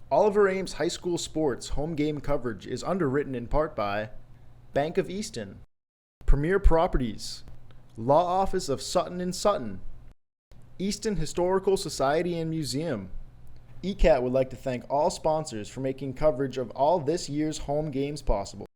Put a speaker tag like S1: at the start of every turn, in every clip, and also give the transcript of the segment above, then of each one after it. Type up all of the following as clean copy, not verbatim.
S1: Oliver Ames High School Sports home game coverage is underwritten in part by Bank of Easton, Premier Properties, Law Office of Sutton and Sutton, Easton Historical Society and Museum. ECAT would like to thank all sponsors for making coverage of all this year's home games possible.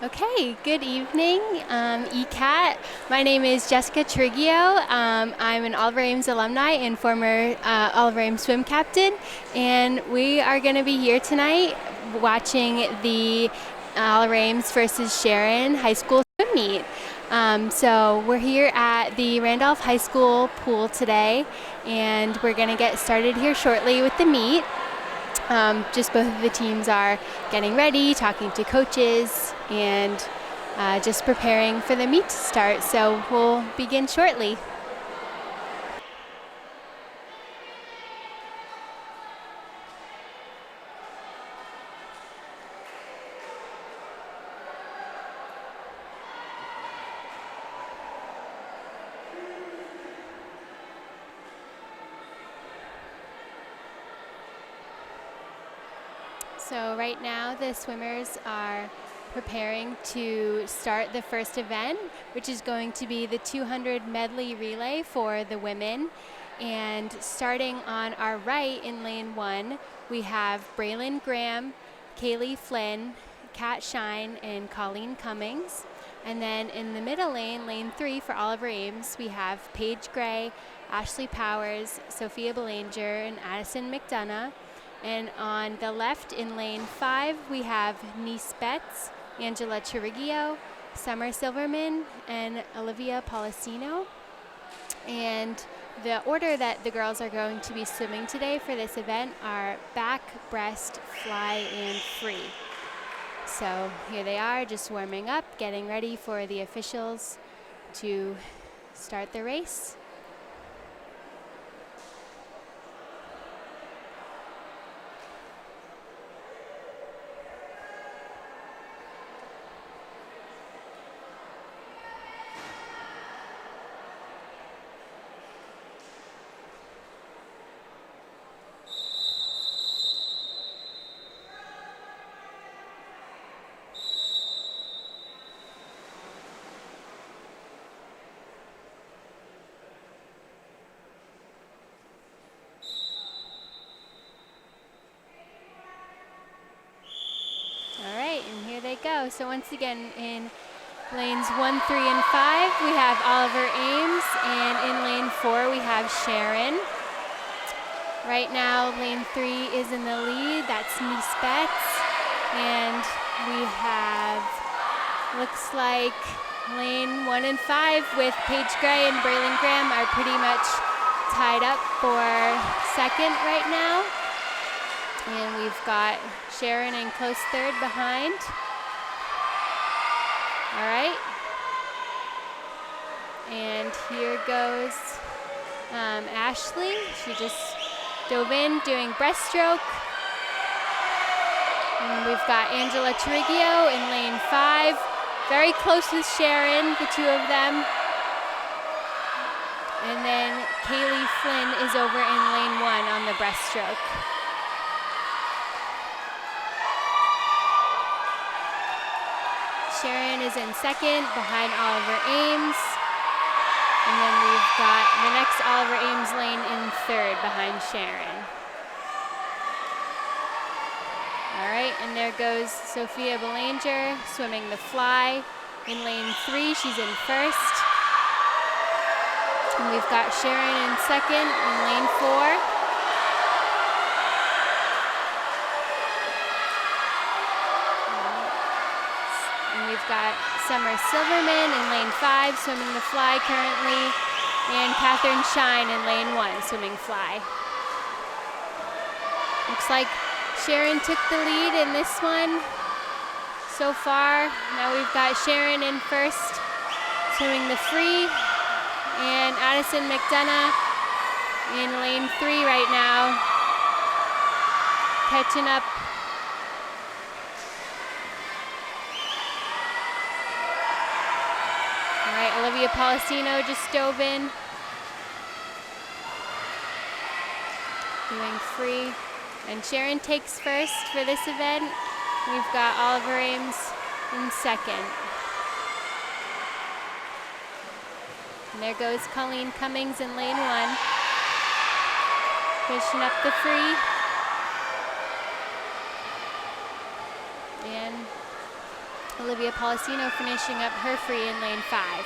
S2: Okay, good evening, ECAT. My name is Jessica Trigio. I'm an Oliver Ames alumni and former Oliver Ames swim captain, and we are going to be here tonight watching the Oliver Ames versus Sharon high school swim meet. So we're here at the Randolph High School pool today, and we're going to get started here shortly with the meet. Just both of the teams are getting ready, talking to coaches, and just preparing for the meet to start. So we'll begin shortly. So right now the swimmers are preparing to start the first event, which is going to be the 200 medley relay for the women. And starting on our right in lane 1, we have Braylon Graham, Kaylee Flynn, Kat Shine, and Colleen Cummings. And then in the middle lane, lane 3 for Oliver Ames, we have Paige Gray, Ashley Powers, Sophia Belanger, and Addison McDonough. And on the left in lane 5, we have Nice Betts, Angela Chirigio, Summer Silverman, and Olivia Policino. And the order that the girls are going to be swimming today for this event are back, breast, fly, and free. So here they are, just warming up, getting ready for the officials to start the race. They go. So once again, in lanes 1, 3, and 5, we have Oliver Ames, and in lane 4, we have Sharon. Right now, lane 3 is in the lead. That's Nice Betts, and we have, looks like lane 1 and 5 with Paige Gray and Braylon Graham are pretty much tied up for second right now. And we've got Sharon in close third behind. All right. And here goes Ashley. She just dove in doing breaststroke. And we've got Angela Trigio in lane 5. Very close with Sharon, the two of them. And then Kaylee Flynn is over in lane 1 on the breaststroke. Sharon is in second behind Oliver Ames. And then we've got the next Oliver Ames lane in third behind Sharon. All right, and there goes Sophia Belanger swimming the fly. In lane 3, she's in first. And we've got Sharon in second in lane 4. We've got Summer Silverman in lane 5 swimming the fly currently, and Catherine Shine in lane 1 swimming fly. Looks like Sharon took the lead in this one so far. Now we've got Sharon in first swimming the free. And Addison McDonough in lane 3 right now, catching up. All right, Olivia Policino just dove in, doing free. And Sharon takes first for this event. We've got Oliver Ames in second. And there goes Colleen Cummings in lane 1, finishing up the free. And Olivia Policino finishing up her free in lane 5.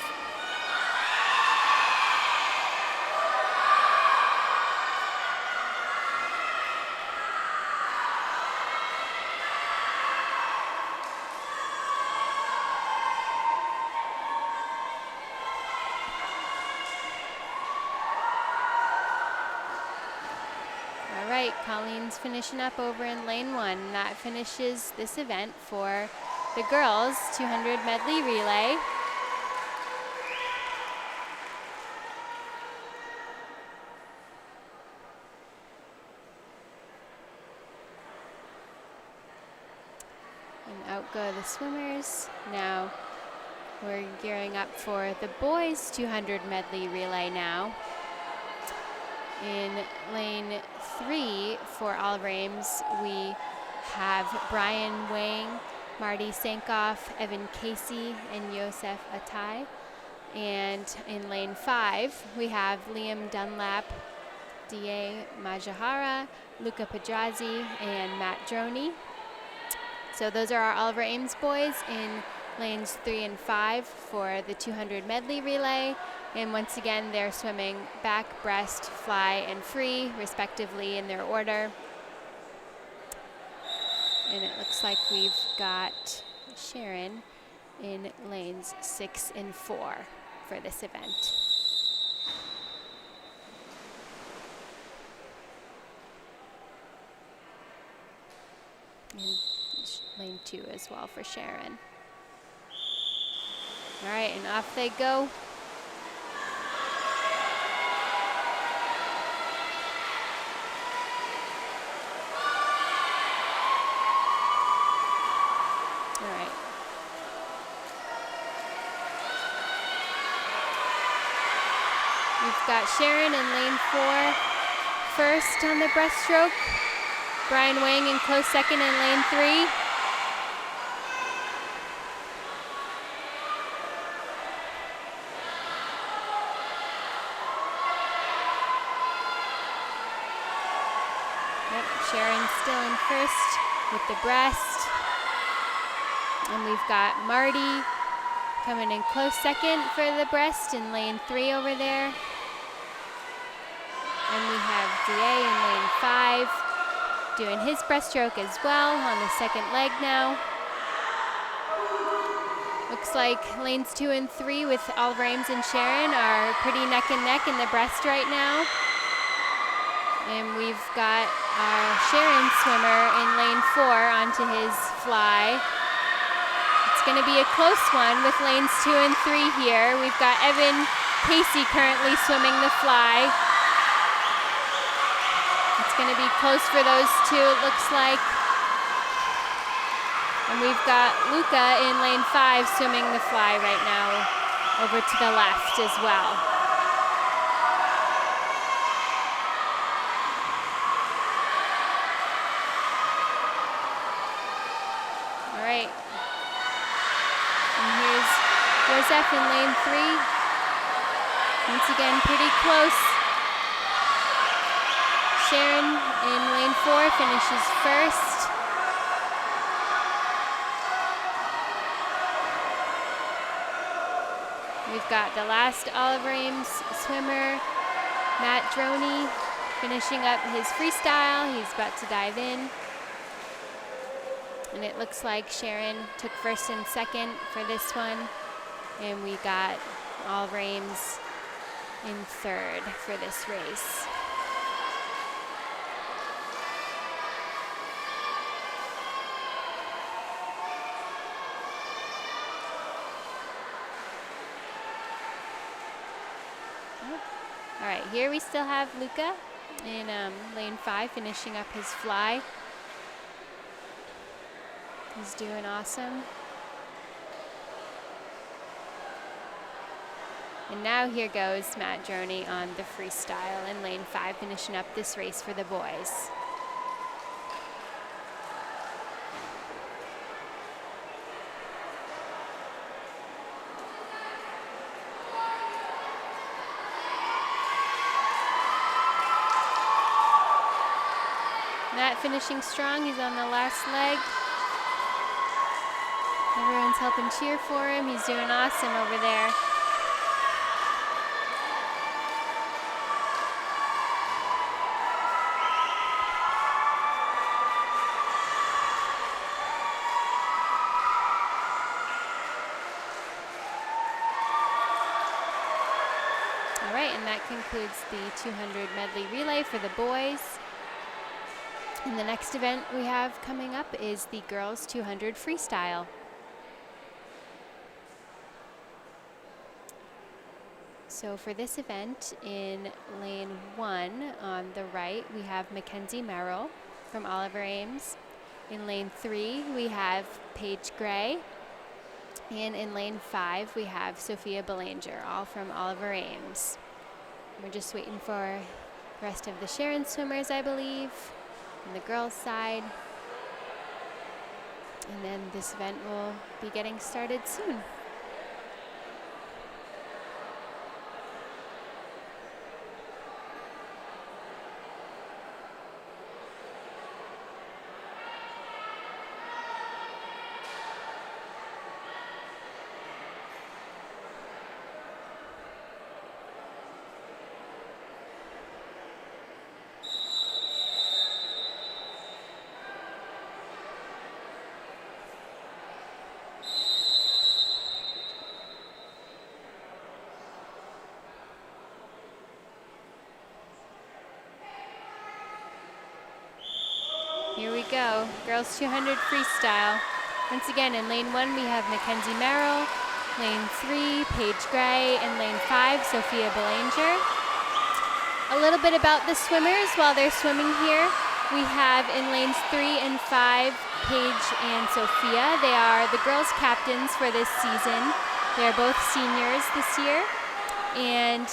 S2: All right, Colleen's finishing up over in lane 1. That finishes this event for the girls 200 medley relay. And out go the swimmers. Now we're gearing up for the boys 200 medley relay now. In lane 3 for Oliver Ames, we have Brian Wang, Marty Sankoff, Evan Casey, and Yosef Atai. And in lane 5, we have Liam Dunlap, D.A. Majahara, Luca Pedrazi, and Matt Droney. So those are our Oliver Ames boys in lanes 3 and 5 for the 200 medley relay. And once again, they're swimming back, breast, fly, and free, respectively, in their order. And it looks like we've got Sharon in lanes 6 and 4 for this event. And lane 2 as well for Sharon. All right, and off they go. We've got Sharon in lane 4, first on the breaststroke. Brian Wang in close second in lane 3. Yep, Sharon's still in first with the breast. And we've got Marty coming in close second for the breast in lane 3 over there. And we have DA in lane 5 doing his breaststroke as well on the second leg now. Looks like lanes 2 and 3 with Oliver Ames and Sharon are pretty neck and neck in the breast right now. And we've got our Sharon swimmer in lane 4 onto his fly. It's going to be a close one with lanes 2 and 3 here. We've got Evan Casey currently swimming the fly. It's going to be close for those two, it looks like. And we've got Luca in lane 5 swimming the fly right now over to the left as well. All right. And here's Joseph in lane 3. Once again, pretty close. Sharon in lane 4 finishes first. We've got the last Oliver Ames swimmer, Matt Droney, finishing up his freestyle. He's about to dive in. And it looks like Sharon took first and second for this one. And we got Oliver Ames in third for this race. All right, here we still have Luca in lane 5 finishing up his fly. He's doing awesome. And now here goes Matt Droney on the freestyle in lane 5, finishing up this race for the boys. Matt finishing strong, he's on the last leg. Everyone's helping cheer for him, he's doing awesome over there. All right, and that concludes the 200 medley relay for the boys. And the next event we have coming up is the girls 200 freestyle. So for this event, in lane 1 on the right, we have Mackenzie Merrill from Oliver Ames. In lane 3, we have Paige Gray. And in lane 5, we have Sophia Belanger, all from Oliver Ames. We're just waiting for the rest of the Sharon swimmers, I believe, on the girls' side. And then this event will be getting started soon. Here we go, girls 200 freestyle. Once again, in lane 1, we have Mackenzie Merrill, lane 3, Paige Gray, and lane 5, Sophia Belanger. A little bit about the swimmers while they're swimming here. We have in lanes 3 and 5, Paige and Sophia. They are the girls' captains for this season. They are both seniors this year. And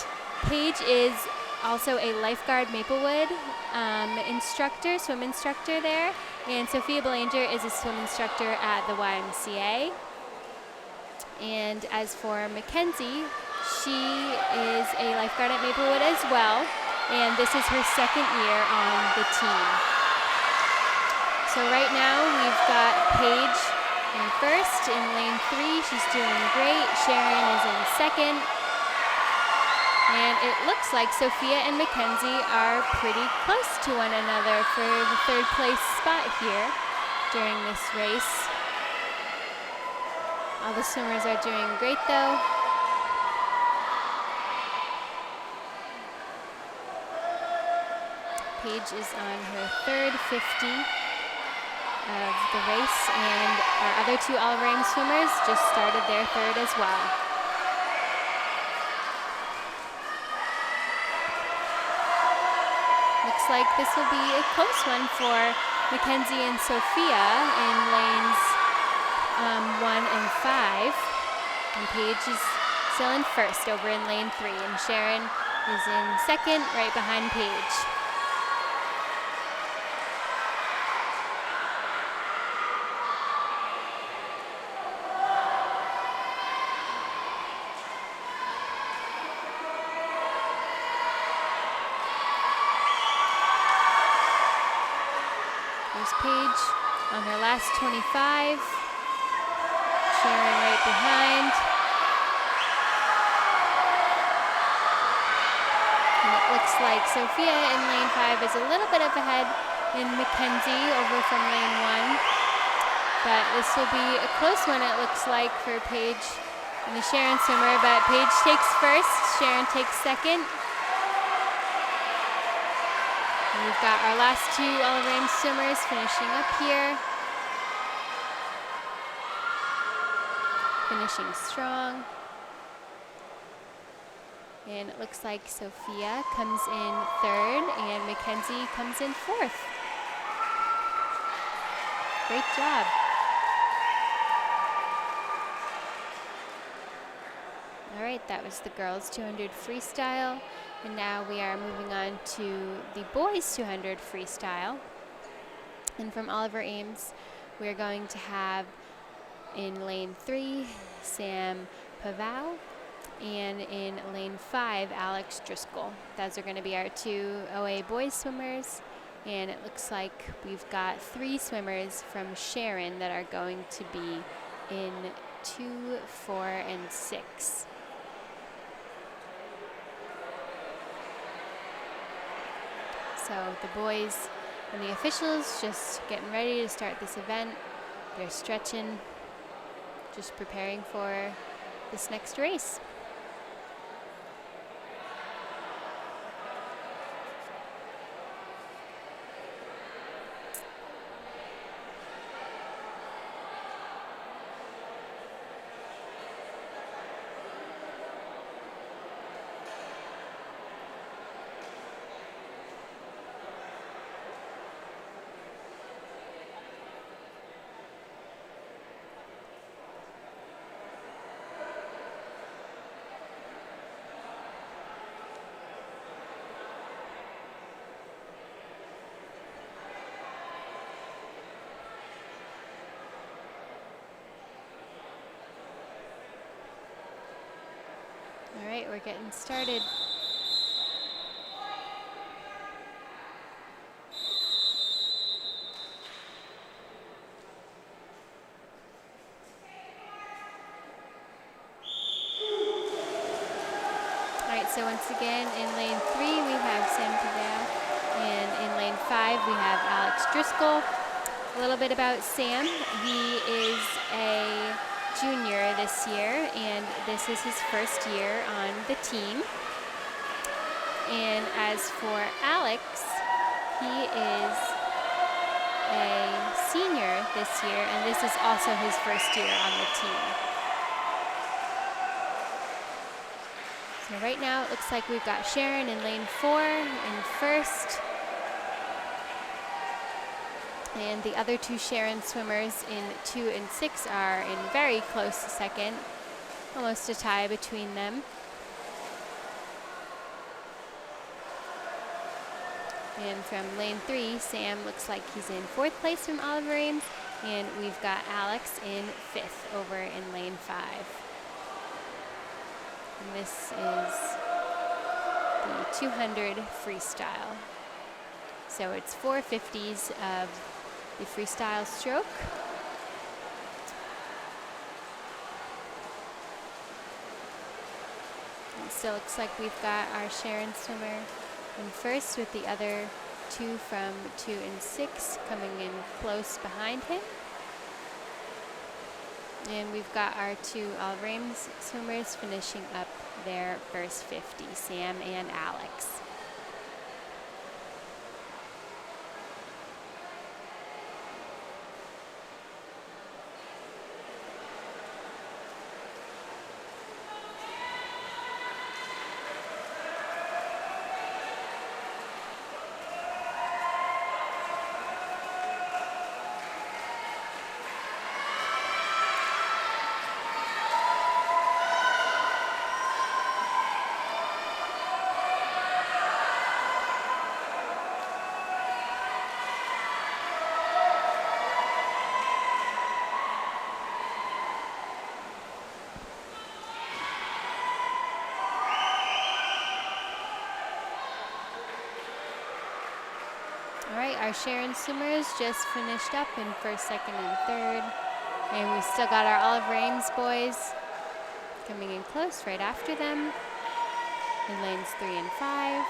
S2: Paige is also a lifeguard Maplewood instructor, swim instructor there. And Sophia Belanger is a swim instructor at the YMCA. And as for Mackenzie, she is a lifeguard at Maplewood as well. And this is her second year on the team. So right now we've got Paige in first. In lane 3, she's doing great. Sharon is in second. And it looks like Sophia and Mackenzie are pretty close to one another for the third place spot here during this race. All the swimmers are doing great though. Paige is on her third 50 of the race, and our other two Oliver Ames swimmers just started their third as well. Looks like this will be a close one for Mackenzie and Sophia in lanes 1 and 5. And Paige is still in first over in lane 3, and Sharon is in second right behind Paige. Paige on her last 25. Sharon right behind. And it looks like Sophia in lane 5 is a little bit up ahead in Mackenzie over from lane 1. But this will be a close one, it looks like, for Paige and the Sharon swimmer. But Paige takes first, Sharon takes second. We've got our last two Oliver Ames swimmers finishing up here. Finishing strong. And it looks like Sophia comes in third and Mackenzie comes in fourth. Great job. All right, that was the girls 200 freestyle. And now we are moving on to the boys 200 freestyle. And from Oliver Ames, we're going to have in lane 3, Sam Pavao, and in lane 5, Alex Driscoll. Those are going to be our 2 OA boys swimmers. And it looks like we've got 3 swimmers from Sharon that are going to be in 2, 4, and 6. So the boys and the officials just getting ready to start this event. They're stretching, just preparing for this next race. All right, we're getting started. All right, so once again, in lane 3, we have Sam Pavao, and in lane 5, we have Alex Driscoll. A little bit about Sam. He is a junior this year, and this is his first year on the team. And as for Alex, he is a senior this year, and this is also his first year on the team. So right now it looks like we've got Sharon in lane 4 in first. And the other 2 Sharon swimmers in 2 and 6 are in very close second, almost a tie between them. And from lane 3, Sam looks like he's in 4th place from Oliver Ames, and we've got Alex in 5th over in lane 5. And this is the 200 freestyle. So it's 450s of the freestyle stroke. It still looks like we've got our Sharon swimmer in first, with the other 2 from 2 and 6 coming in close behind him. And we've got our 2 Oliver Ames swimmers finishing up their first 50, Sam and Alex. All right, our Sharon swimmers just finished up in first, second, and third. And we've still got our Oliver Ames boys coming in close right after them in lanes 3 and 5.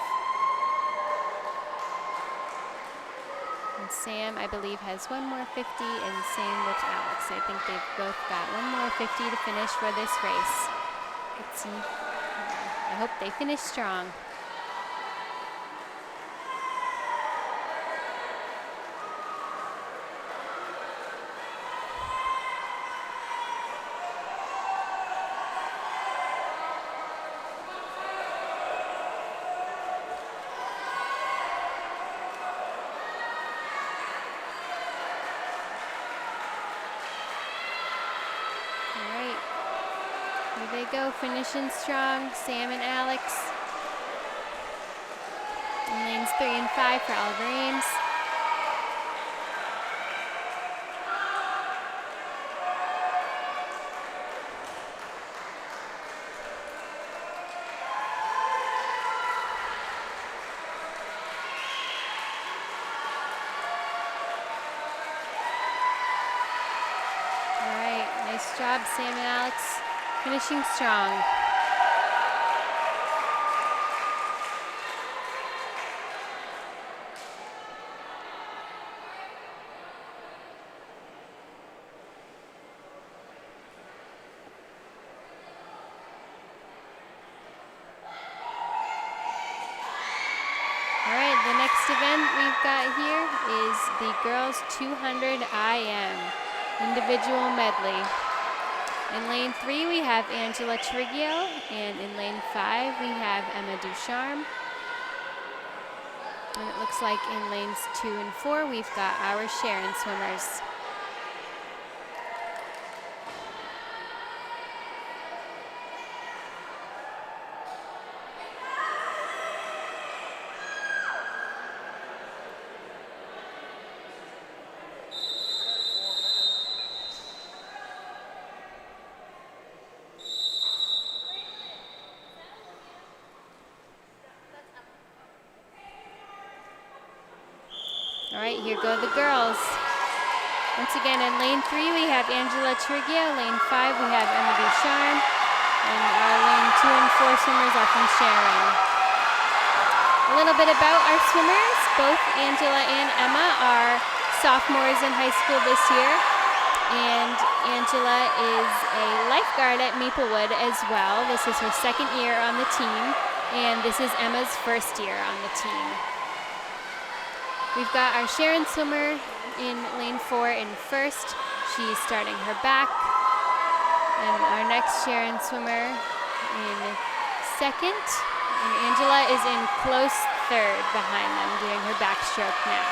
S2: And Sam, I believe, has one more 50, and same with Alex. I think they've both got one more 50 to finish for this race. Let's see. I hope they finish strong. Here they go, finishing strong, Sam and Alex. In lanes 3 and 5 for Oliver Ames. All right, nice job, Sam and Alex, finishing strong. The next event we've got here is the girls 200 IM individual medley. In lane 3 we have Angela Trigio, and in lane 5 we have Emma Ducharme. And it looks like in lanes 2 and 4 we've got our Sharon swimmers. All right, here go the girls. Once again, in lane 3, we have Angela Trigio. Lane 5, we have Emma Ducharme. And our lane 2 and 4 swimmers are from Sharon. A little bit about our swimmers. Both Angela and Emma are sophomores in high school this year. And Angela is a lifeguard at Maplewood as well. This is her second year on the team. And this is Emma's first year on the team. We've got our Sharon swimmer in lane 4 in first. She's starting her back. And our next Sharon swimmer in second. And Angela is in close third behind them, doing her backstroke now.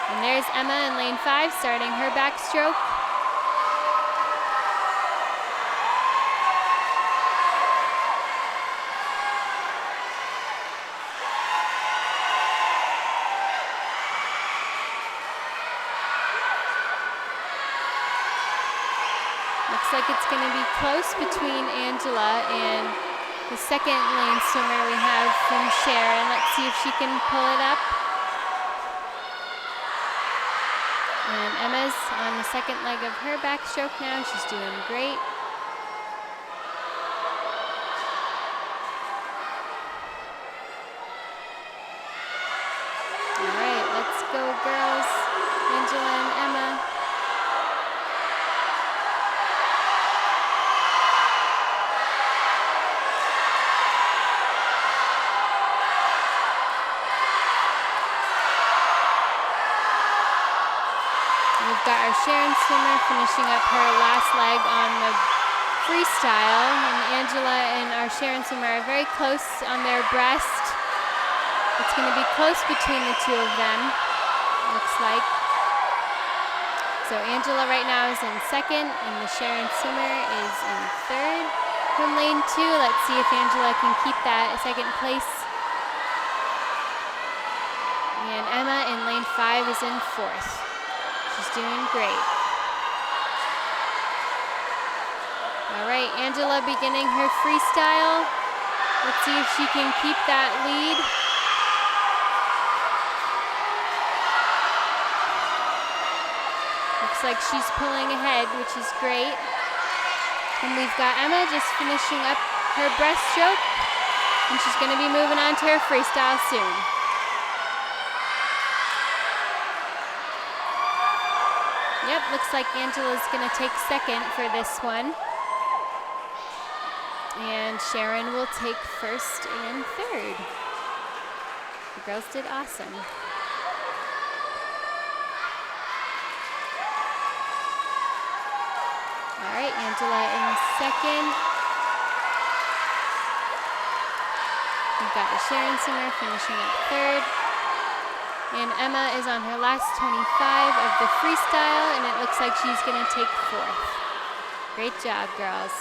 S2: And there's Emma in lane 5 starting her backstroke. Looks like it's going to be close between Angela and the second lane swimmer we have from Sharon. Let's see if she can pull it up. And Emma's on the second leg of her backstroke now. She's doing great. All right, let's go, girls. Angela and Emma. We've got our Sharon swimmer finishing up her last leg on the freestyle, and Angela and our Sharon swimmer are very close on their breast. It's going to be close between the two of them, looks like. So Angela right now is in second, and the Sharon swimmer is in third. From lane 2, let's see if Angela can keep that second place. And Emma in lane 5 is in fourth. She's doing great. All right, Angela beginning her freestyle. Let's see if she can keep that lead. Looks like she's pulling ahead, which is great. And we've got Emma just finishing up her breaststroke, and she's going to be moving on to her freestyle soon. Yep, looks like Angela's going to take second for this one. And Sharon will take first and third. The girls did awesome. All right, Angela in second. We've got the Sharon swimmer finishing up third. And Emma is on her last 25 of the freestyle, and it looks like she's going to take fourth. Great job, girls.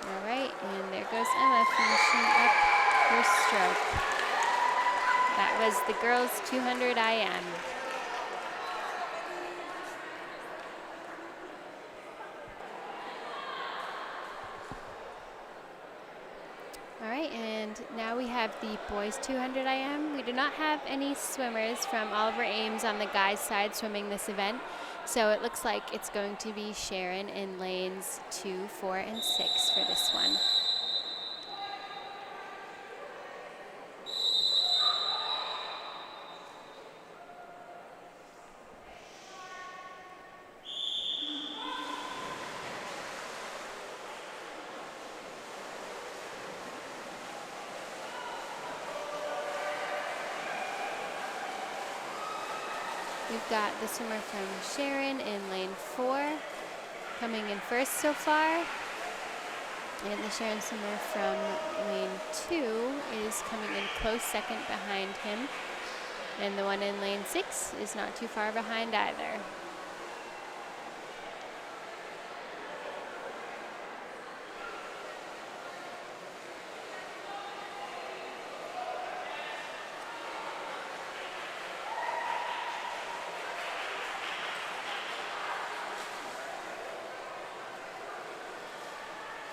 S2: All right, and there goes Emma finishing up her stroke. That was the girls 200 IM. All right, and now we have the boys 200 IM. We do not have any swimmers from Oliver Ames on the guys' side swimming this event, so it looks like it's going to be Sharon in lanes 2, 4, and 6 for this one. We've got the swimmer from Sharon in lane 4 coming in first so far. And the Sharon swimmer from lane 2 is coming in close second behind him. And the one in lane 6 is not too far behind either.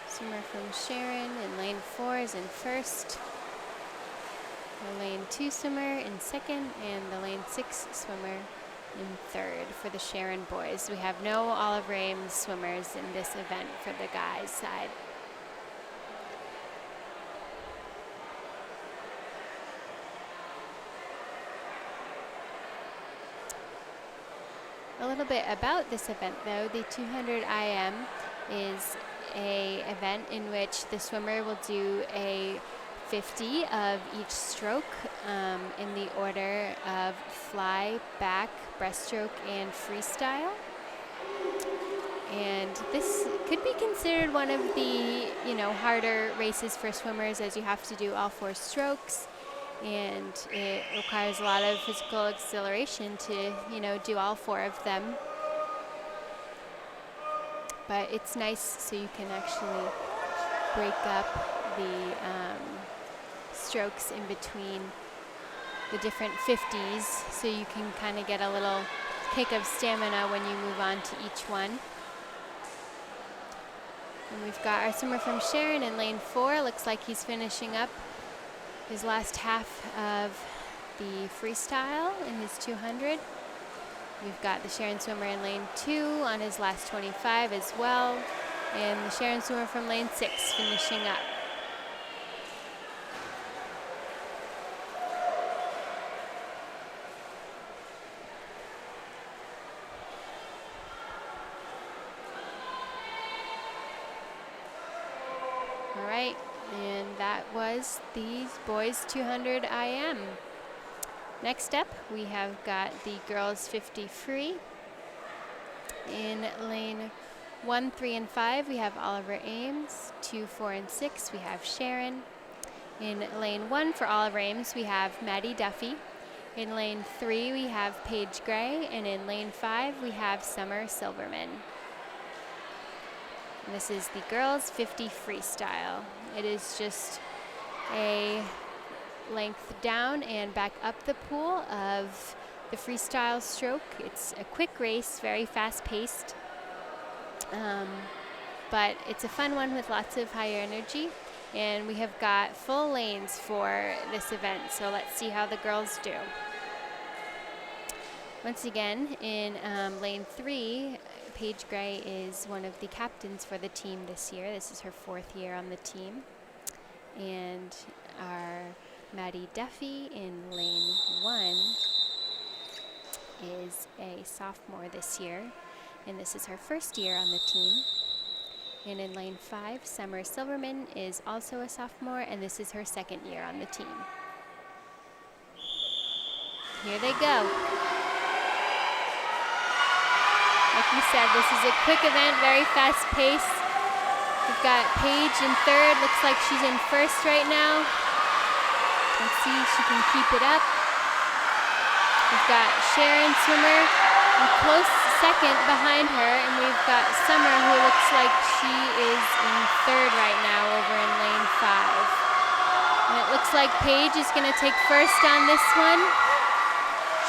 S2: Swimmer from Sharon in lane 4 is in first. The lane 2 swimmer in second, and the lane 6 swimmer in third for the Sharon boys. We have no Oliver Ames swimmers in this event for the guys' side. A little bit about this event though, the 200 IM is a event in which the swimmer will do a 50 of each stroke in the order of fly, back, breaststroke, and freestyle. And this could be considered one of the, harder races for swimmers, as you have to do all 4 strokes, and it requires a lot of physical acceleration to, do all 4 of them. But it's nice so you can actually break up the strokes in between the different 50s, so you can kind of get a little kick of stamina when you move on to each one. And we've got our swimmer from Sharon in lane 4. Looks like he's finishing up his last half of the freestyle in his 200. We've got the Sharon swimmer in lane 2 on his last 25 as well, and the Sharon swimmer from lane 6 finishing up. All right, and that was the boys 200 IM. Next up, we have got the girls 50 free. In lane 1, 3, and 5, we have Oliver Ames. 2, 4, and 6, we have Sharon. In lane 1 for Oliver Ames, we have Maddie Duffy. In lane 3, we have Paige Gray. And in lane 5, we have Summer Silverman. And this is the girls 50 freestyle. It is just a length down and back up the pool of the freestyle stroke. It's a quick race, very fast-paced, but it's a fun one with lots of high energy, and we have got full lanes for this event, so let's see how the girls do. Once again, in lane 3, Paige Gray is one of the captains for the team this year. This is her 4th year on the team, and our Maddie Duffy in lane 1 is a sophomore this year, and this is her 1st year on the team. And in lane 5, Summer Silverman is also a sophomore, and this is her 2nd year on the team. Here they go. Like we said, this is a quick event, very fast pace. We've got Paige in third. Looks like she's in first right now. Let's see if she can keep it up. We've got Sharon, swimmer, in close second behind her, and we've got Summer, who looks like she is in third right now over in lane 5. And it looks like Paige is going to take first on this one.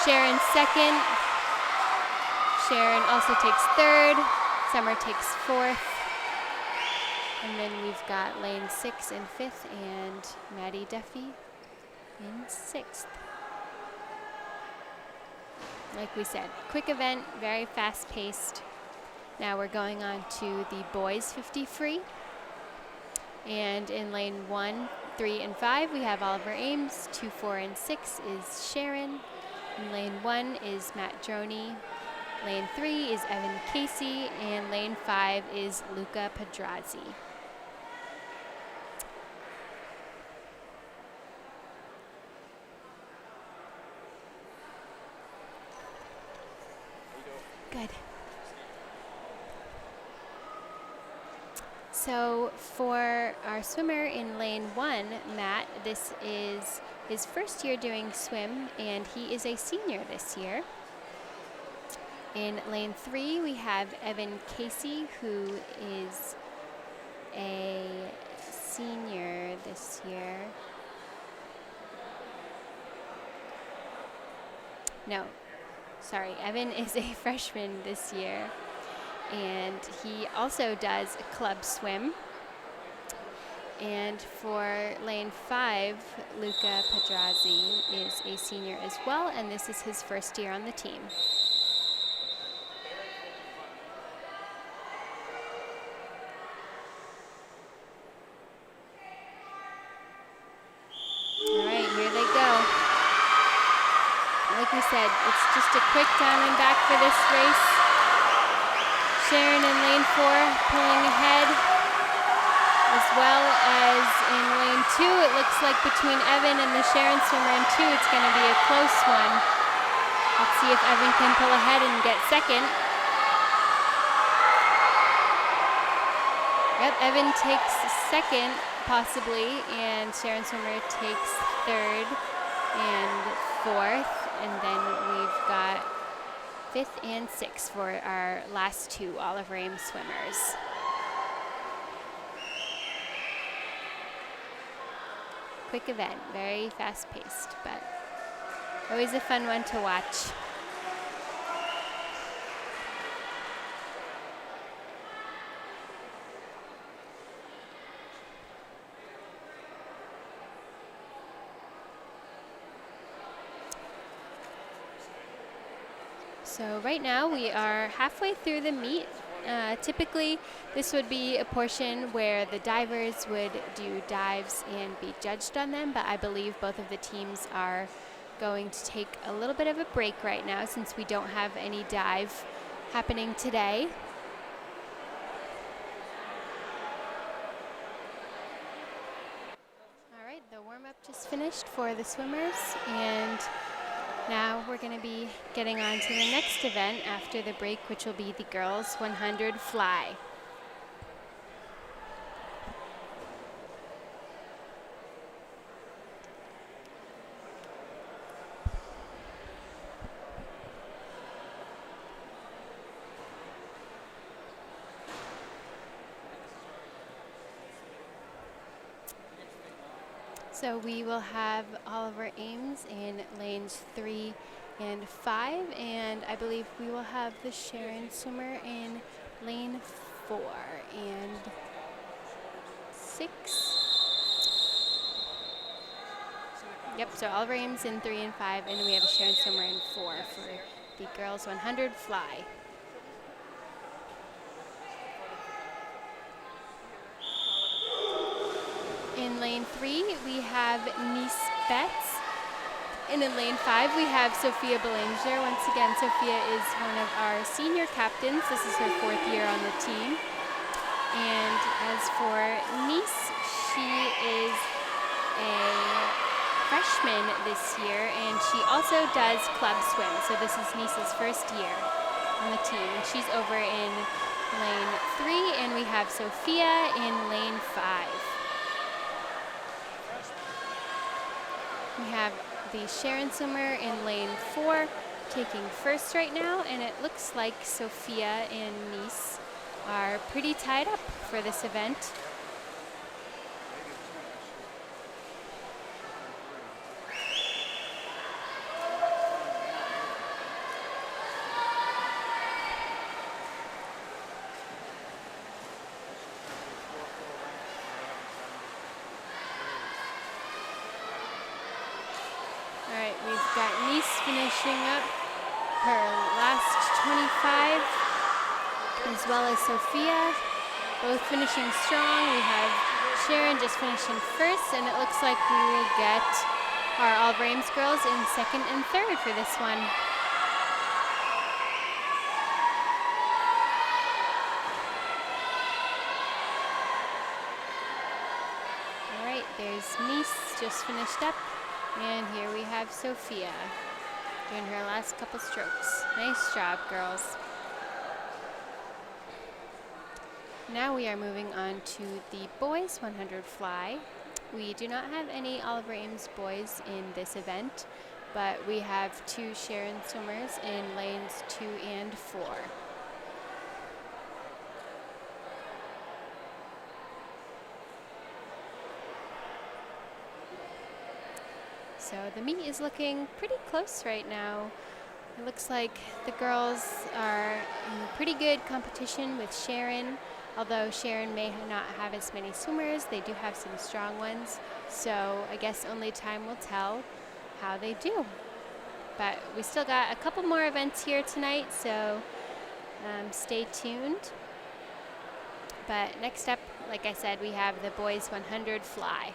S2: Sharon second. Sharon also takes third. Summer takes fourth. And then we've got lane 6 in 5th and Maddie Duffy in 6th. Like we said, quick event, very fast paced. Now we're going on to the boys 50 free. And in lane 1, 3, and 5, we have Oliver Ames. 2, 4, and 6 is Sharon. In lane 1 is Matt Droney. Lane 3 is Evan Casey. And lane 5 is Luca Pedrazzi. Good. So for our swimmer in lane 1, Matt, this is his first year doing swim, and he is a senior this year. In lane 3, we have Evan Casey, who is a senior this year. No. Sorry, Evan is a freshman this year, and he also does club swim. And for lane 5, Luca Pedrazzi is a senior as well, and this is his first year on the team. All right, here they go. Like we said, it's just a quick down and back for this race. Sharon in lane 4 pulling ahead, as well as in lane 2. It looks like between Evan and the Sharon swimmer in 2, it's going to be a close one. Let's see if Evan can pull ahead and get second. Yep, Evan takes second, possibly, and Sharon swimmer takes third and fourth. And then we've got 5th and 6th for our last 2 Oliver Ames swimmers. Quick event, very fast paced, but always a fun one to watch. So right now we are halfway through the meet. Typically this would be a portion where the divers would do dives and be judged on them, but I believe both of the teams are going to take a little bit of a break right now since we don't have any dive happening today. All right, the warm-up just finished for the swimmers, and now we're going to be getting on to the next event after the break, which will be the girls 100 fly. So we will have Oliver Ames in lanes 3 and 5, and I believe we will have the Sharon swimmer in lane 4 and 6. Yep, so Oliver Ames in 3 and 5, and then we have a Sharon swimmer in 4 for the girls 100 fly. In lane 3, we have Nice Betts. And in lane 5, we have Sophia Belanger. Once again, Sophia is one of our senior captains. This is her 4th year on the team. And as for Nice, she is a freshman this year, and she also does club swim. So this is Nice's first year. on the team, and she's over in lane 3, and we have Sophia in lane 5. We have the Sharon swimmer in lane 4 taking first right now, and it looks like Sophia and Nice are pretty tied up for this event. Alright, we've got Nice finishing up her last 25, as well as Sophia, both finishing strong. We have Sharon just finishing first, and it looks like we will get our Oliver Ames girls in second and third for this one. Alright, there's Nice just finished up. And here we have Sophia doing her last couple strokes. Nice job, girls. Now we are moving on to the boys 100 fly. We do not have any Oliver Ames boys in this event, but we have 2 Sharon swimmers in lanes 2 and 4. So the meet is looking pretty close right now. It looks like the girls are in pretty good competition with Sharon, although Sharon may not have as many swimmers. They do have some strong ones, so I guess only time will tell how they do. But we still got a couple more events here tonight, so stay tuned. But next up, like I said, we have the boys 100 fly.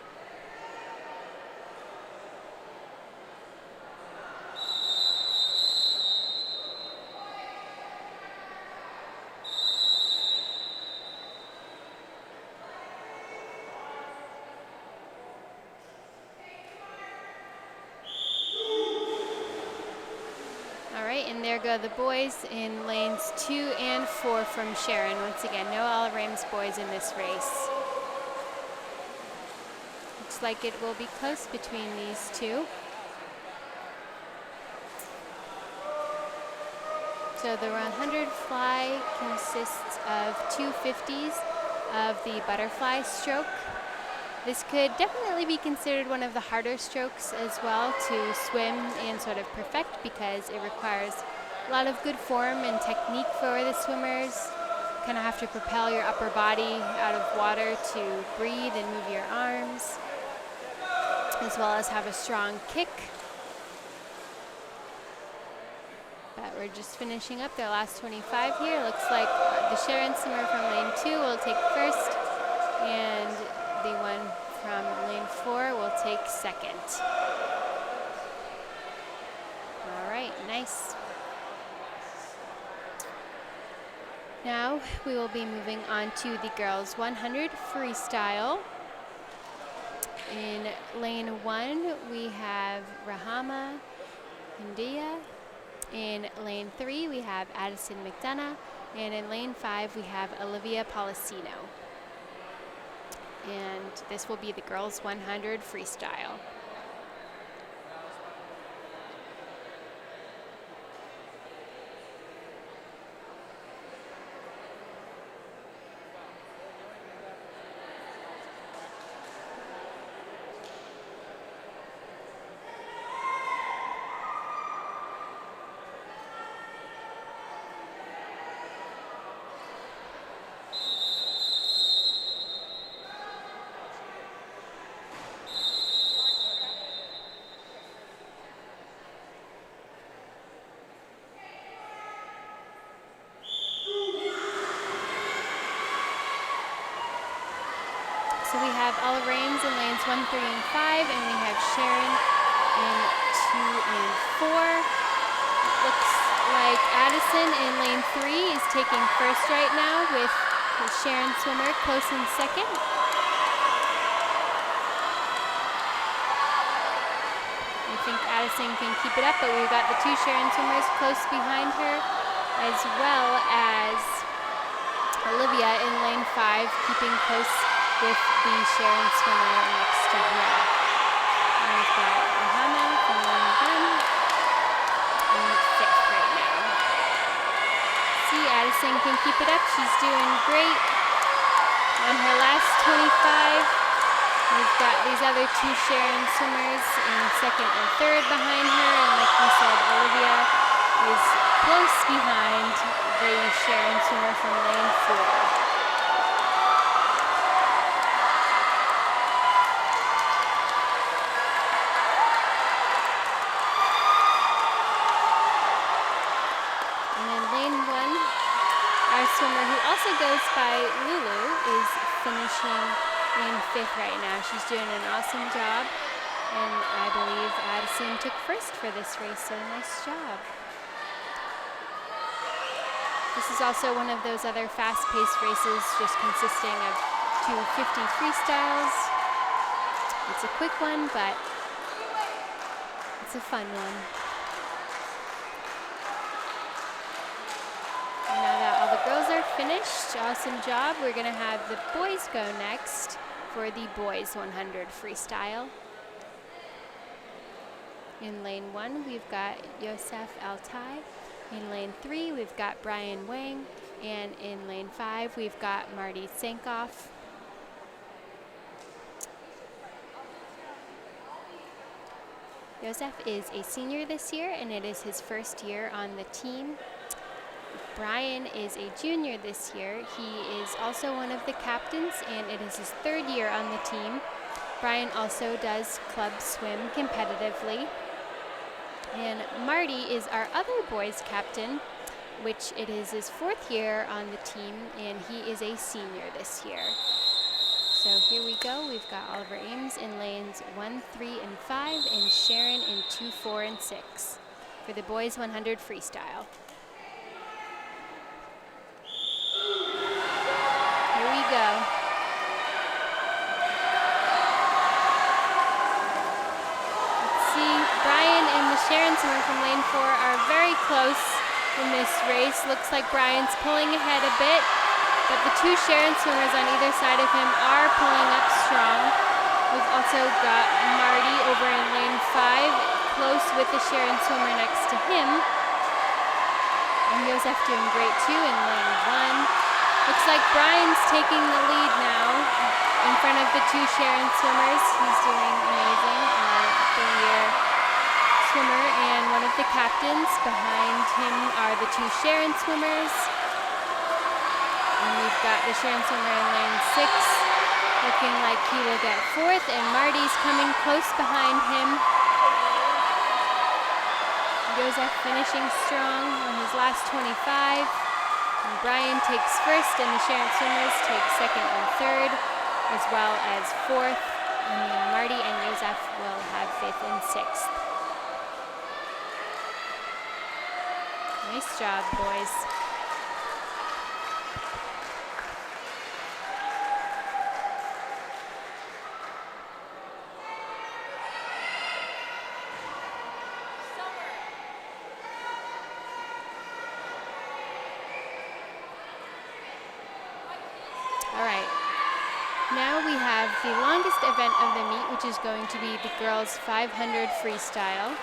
S2: And there go the boys in lanes 2 and 4 from Sharon. Once again, no Oliver Ames boys in this race. Looks like it will be close between these two. So the 100 fly consists of 2 50s of the butterfly stroke. This could definitely be considered one of the harder strokes as well to swim and sort of perfect, because it requires a lot of good form and technique for the swimmers. You kind of have to propel your upper body out of water to breathe and move your arms, as well as have a strong kick. But we're just finishing up their last 25 here. Looks like the Sharon swimmer from lane 2 will take first, and the one from lane 4 will take second. All right, nice. Now we will be moving on to the girls 100 freestyle. In lane 1, we have Rahama Hindia. In lane 3, we have Addison McDonough. And in lane 5, we have Olivia Policino. And this will be the girls 100 freestyle. So we have Oliver Ames in lanes 1, 3, and 5, and we have Sharon in 2 and 4. It looks like Addison in lane 3 is taking first right now, with the Sharon swimmer close in second. I think Addison can keep it up, but we've got the 2 Sharon swimmers close behind her. as well as Olivia in lane 5, keeping close with the Sharon swimmer next to her. And we've got Johanna from lane 1 in 5th right now. See, Addison can keep it up. She's doing great. On her last 25, we've got these other 2 Sharon swimmers in 2nd and 3rd behind her. And like we said, Olivia is close behind the Sharon swimmer from lane 4. Our swimmer, who also goes by Lulu, is finishing in 5th right now. She's doing an awesome job, and I believe Addison took 1st for this race, so nice job. This is also one of those other fast-paced races, just consisting of 250 freestyles. It's a quick one, but it's a fun one. Now that all the girls are finished, awesome job. We're gonna have the boys go next for the boys 100 freestyle. In lane 1, we've got Yosef Altai. In lane 3, we've got Brian Wang. And in lane 5, we've got Marty Sankoff. Yosef is a senior this year, and it is his first year on the team. Brian is a junior this year. He is also one of the captains, and it is his 3rd year on the team. Brian also does club swim competitively. And Marty is our other boys captain, which it is his 4th year on the team, and he is a senior this year. So here we go. We've got Oliver Ames in lanes 1, 3, and 5, and Sharon in 2, 4, and 6 for the boys 100 freestyle. Here we go. Let's see, Brian and the Sharon swimmer from lane 4 are very close in this race. Looks like Brian's pulling ahead a bit, but the 2 Sharon swimmers on either side of him are pulling up strong. We've also got Marty over in lane 5, close with the Sharon swimmer next to him. And Yosef doing great too in lane 1. Looks like Brian's taking the lead now in front of the 2 Sharon swimmers. He's doing amazing, our 3-year swimmer, and one of the captains. Behind him are the 2 Sharon swimmers. And we've got the Sharon swimmer in lane 6, looking like he will get 4th, and Marty's coming close behind him. Yosef finishing strong on his last 25. And Brian takes 1st, and the Sharon swimmers take 2nd and 3rd, as well as 4th. And then Marty and Yosef will have 5th and 6th. Nice job, boys. All right, now we have the longest event of the meet, which is going to be the girls 500 freestyle.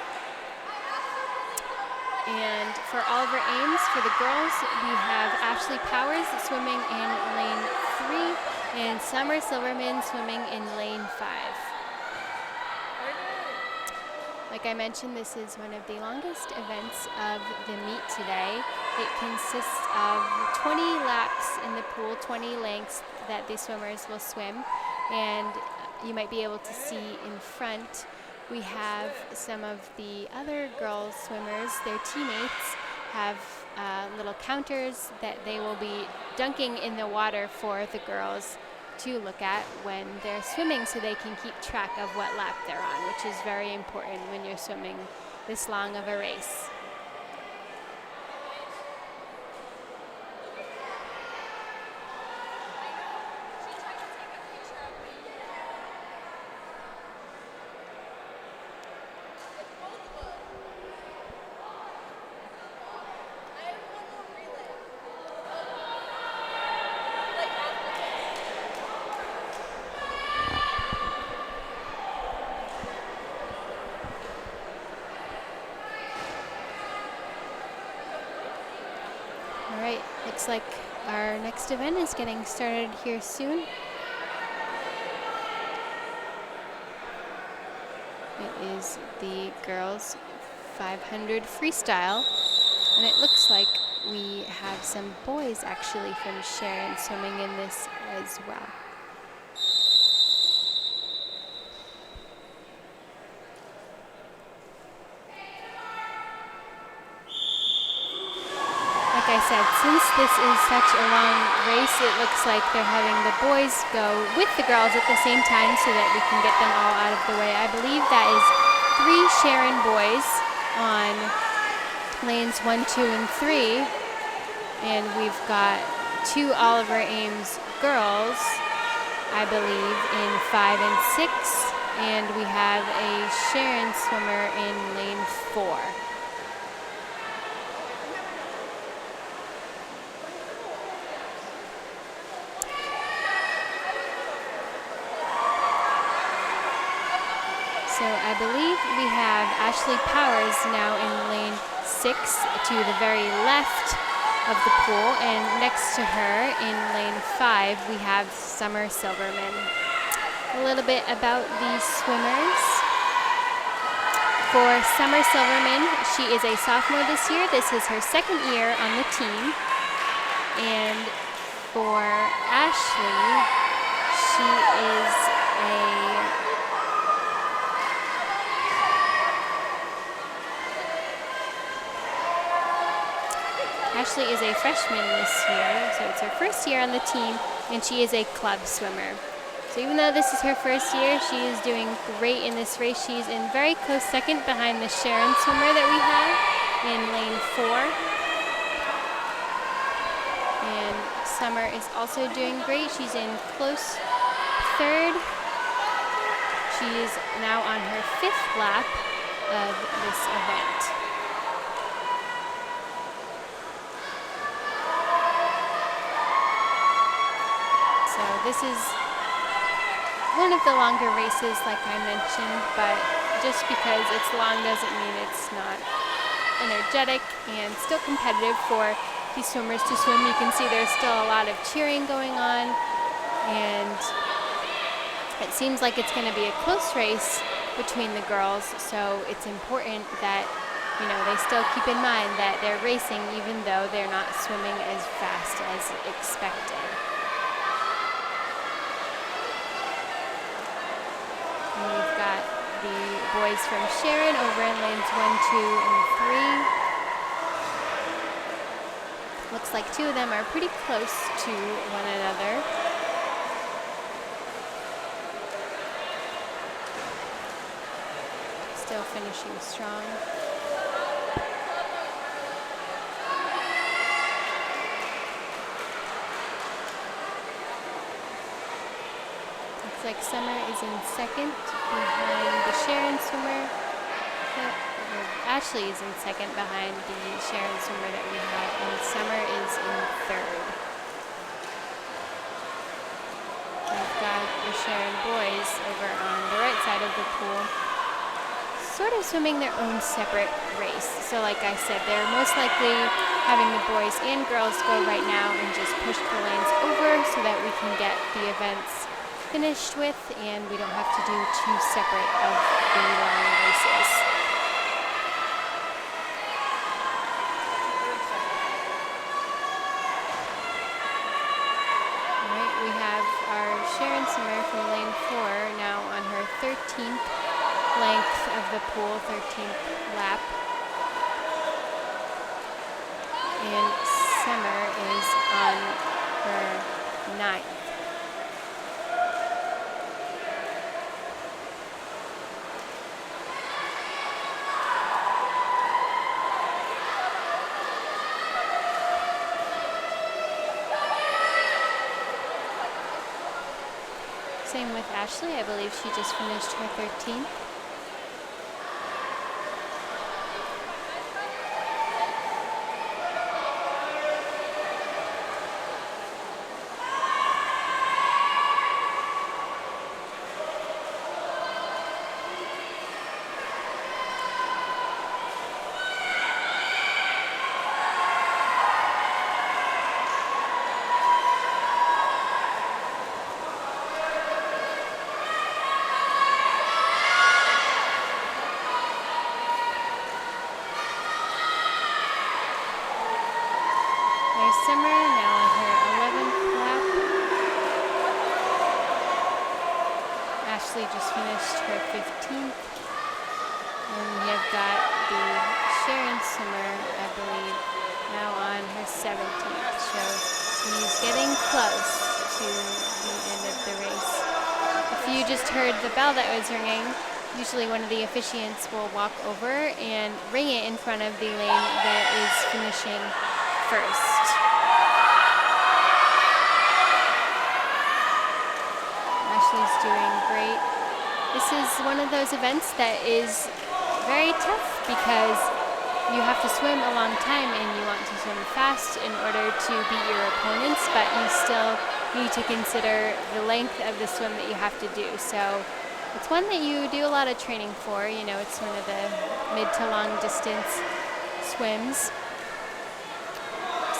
S2: And for Oliver Ames, for the girls, we have Ashley Powers swimming in lane 3 and Summer Silverman swimming in lane 5. Like I mentioned, this is one of the longest events of the meet today. It consists of 20 laps in the pool, 20 lengths that the swimmers will swim. And you might be able to see in front, we have some of the other girls swimmers, their teammates, have little counters that they will be dunking in the water for the girls to look at when they're swimming, so they can keep track of what lap they're on, which is very important when you're swimming this long of a race. looks like our next event is getting started here soon. It is the girls 500 freestyle, and it looks like we have some boys actually from Sharon swimming in this as well. Like I said, since this is such a long race, it looks like they're having the boys go with the girls at the same time so that we can get them all out of the way. I believe that is 3 Sharon boys on lanes 1, 2, and 3. And we've got 2 Oliver Ames girls, I believe, in 5 and 6. And we have a Sharon swimmer in lane 4. So I believe we have Ashley Powers now in lane 6 to the very left of the pool, and next to her in lane 5 we have Summer Silverman. A little bit about these swimmers. For Summer Silverman, she is a sophomore this year. This is her 2nd year on the team. And for Ashley, she is a freshman this year, so it's her 1st year on the team, and she is a club swimmer. So even though this is her 1st year, she is doing great in this race. She's in very close second behind the Sharon swimmer that we have in lane 4. And Summer is also doing great. She's in close 3rd. She is now on her 5th lap of this event. So this is one of the longer races, like I mentioned, but just because it's long doesn't mean it's not energetic and still competitive for these swimmers to swim. You can see there's still a lot of cheering going on, and it seems like it's going to be a close race between the girls, so it's important that, you know, they still keep in mind that they're racing even though they're not swimming as fast as expected. And we've got the boys from Sharon over in lanes 1, 2, and 3. Looks like 2 of them are pretty close to one another. Still finishing strong. Looks like Summer is in 2nd behind the Sharon swimmer. Ashley is in 2nd behind the Sharon swimmer that we have, and Summer is in 3rd. We've got the Sharon boys over on the right side of the pool, sort of swimming their own separate race. So like I said, they're most likely having the boys and girls go right now and just push the lanes over so that we can get the events finished with, and we don't have to do 2 separate of the long races. All right, we have our Sharon swimmer from lane 4 now on her 13th length of the pool, 13th lap. And Summer is on her 9th. Same with Ashley. I believe she just finished her 13th. Ashley just finished her 15th. And we have got the Sharon swimmer, I believe, now on her 17th. So he's getting close to the end of the race. If you just heard the bell that was ringing, usually one of the officiants will walk over and ring it in front of the lane that is finishing first. Ashley's doing great. This is one of those events that is very tough because you have to swim a long time and you want to swim fast in order to beat your opponents, but you still need to consider the length of the swim that you have to do. So it's one that you do a lot of training for. You know, it's one of the mid to long distance swims.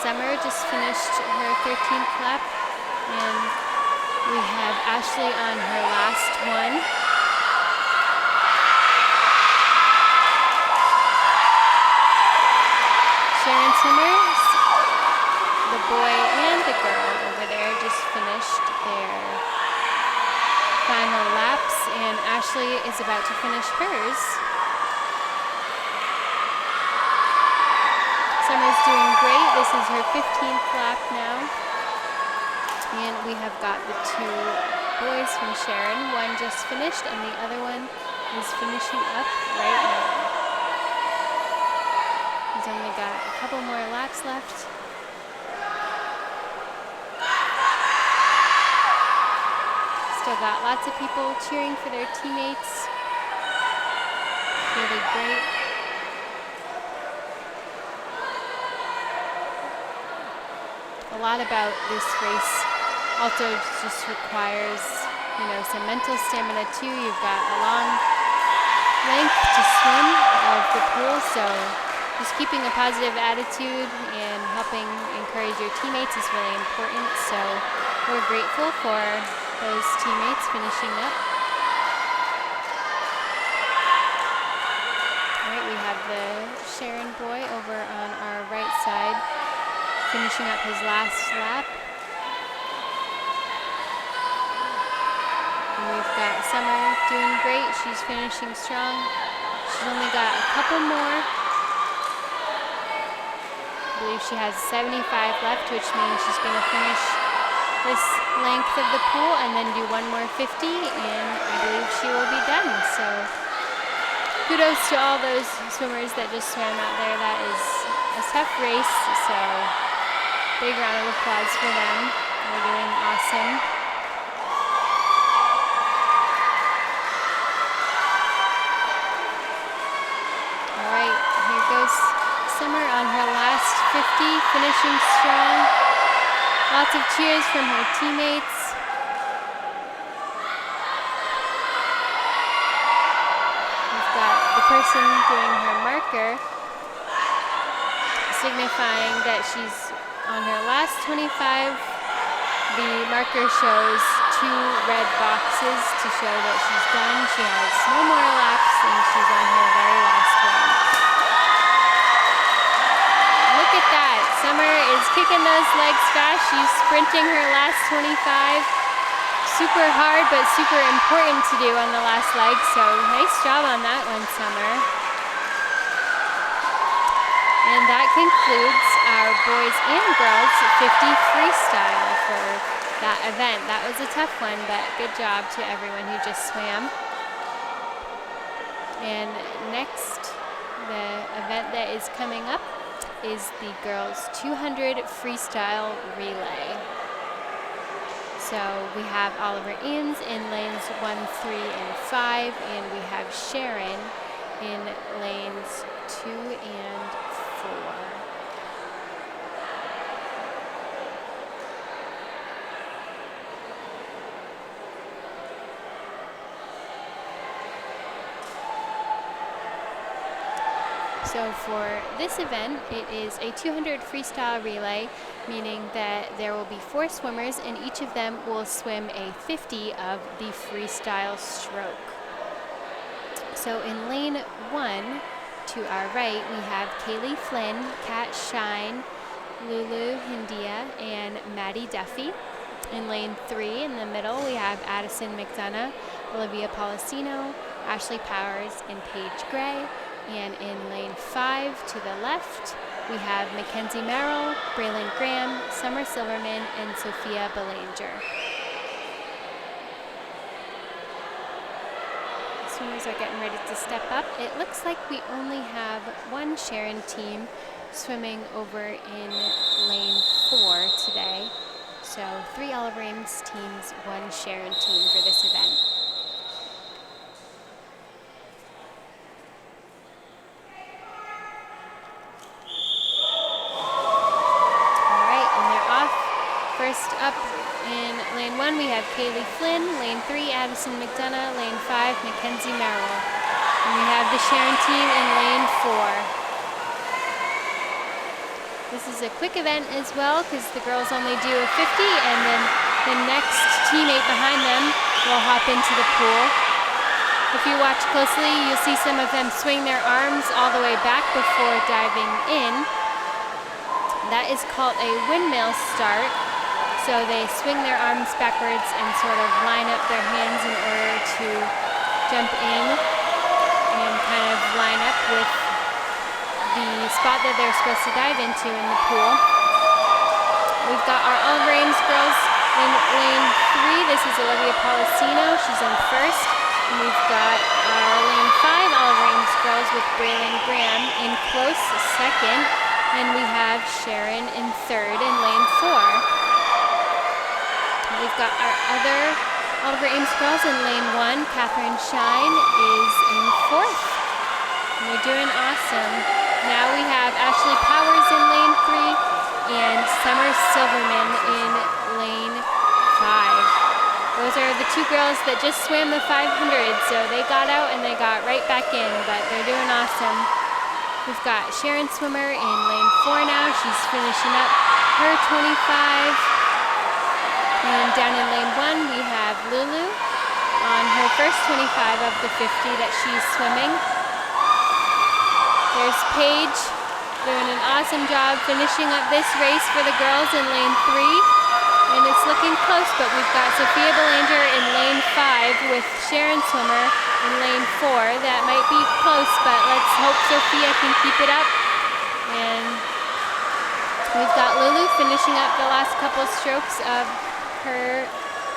S2: Summer just finished her 13th lap, and we have Ashley on her last one. Sharon swimmers, the boy and the girl over there just finished their final laps, and Ashley is about to finish hers. Summer's doing great. This is her 15th lap now. And we have got the two boys from Sharon. One just finished and the other one is finishing up right now. He's only got a couple more laps left. Still got lots of people cheering for their teammates. Really great. A lot about this race also just requires, you know, some mental stamina too. You've got a long length to swim of the pool, so just keeping a positive attitude and helping encourage your teammates is really important. So we're grateful for those teammates finishing up. All right, we have the Sharon boy over on our right side, finishing up his last lap. And we've got Summer doing great. She's finishing strong. She's only got a couple more. I believe she has 75 left, which means she's going to finish this length of the pool and then do one more 50, and I believe she will be done. So kudos to all those swimmers that just swam out there. That is a tough race, so big round of applause for them. They're doing awesome. All right, here goes Summer on her last 50, finishing strong. Lots of cheers from her teammates. We've got the person doing her marker, signifying that she's on her last 25. The marker shows 2 red boxes to show that she's done. She has no more laps and she's on her very last one. Look at that. Summer is kicking those legs fast. She's sprinting her last 25. Super hard, but super important to do on the last leg. So nice job on that one, Summer. And that concludes our boys and girls 50 freestyle for that event. That was a tough one, but good job to everyone who just swam. And next, the event that is coming up is the girls 200 freestyle relay. So we have Oliver Eames in lanes 1, 3, and 5, and we have Sharon in lanes 2 and 4. So for this event, it is a 200 freestyle relay, meaning that there will be 4 swimmers and each of them will swim a 50 of the freestyle stroke. So in lane 1, to our right, we have Kaylee Flynn, Kat Shine, Lulu Hindia, and Maddie Duffy. In lane 3 in the middle, we have Addison McDonough, Olivia Policino, Ashley Powers, and Paige Gray. And in lane 5 to the left, we have Mackenzie Merrill, Braylon Graham, Summer Silverman, and Sophia Belanger. Swimmers are getting ready to step up. It looks like we only have one Sharon team swimming over in lane 4 today. So 3 Oliver Ames teams, 1 Sharon team for this event. All right, and they're off. First up in lane 1, we have Kaylee Flynn. Lane 3, Addison McDonough. Lane 5, Mackenzie Merrill. And we have the Sharon team in lane 4. This is a quick event as well because the girls only do a 50, and then the next teammate behind them will hop into the pool. If you watch closely, you'll see some of them swing their arms all the way back before diving in. That is called a windmill start. So they swing their arms backwards and sort of line up their hands in order to jump in and kind of line up with the spot that they're supposed to dive into in the pool. We've got our Oliver Ames girls in lane 3. This is Olivia Policino. She's in first. And we've got our lane 5 Oliver Ames girls with Braylon Graham in close second. And we have Sharon in third in lane 4. We've got our other Oliver Ames girls in lane 1. Catherine Shine is in fourth. And they're doing awesome. Now we have Ashley Powers in lane 3 and Summer Silverman in lane 5. Those are the 2 girls that just swam the 500, so they got out and they got right back in, but they're doing awesome. We've got Sharon Swimmer in lane 4 now. She's finishing up her 25. And down in lane 1, we have Lulu on her first 25 of the 50 that she's swimming. There's Paige doing an awesome job finishing up this race for the girls in lane 3. And it's looking close, but we've got Sophia Belanger in lane 5 with Sharon Swimmer in lane 4. That might be close, but let's hope Sophia can keep it up. And we've got Lulu finishing up the last couple strokes of her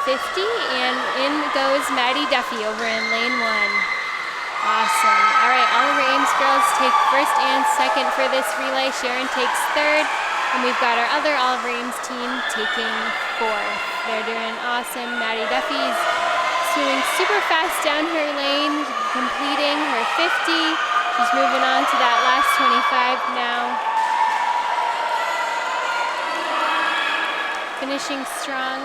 S2: 50, and in goes Maddie Duffy over in lane 1. Awesome. All right, Oliver Ames girls take first and second for this relay. Sharon takes third, and we've got our other Oliver Ames team taking fourth. They're doing awesome. Maddie Duffy's swimming super fast down her lane, completing her 50. She's moving on to that last 25 now. Finishing strong.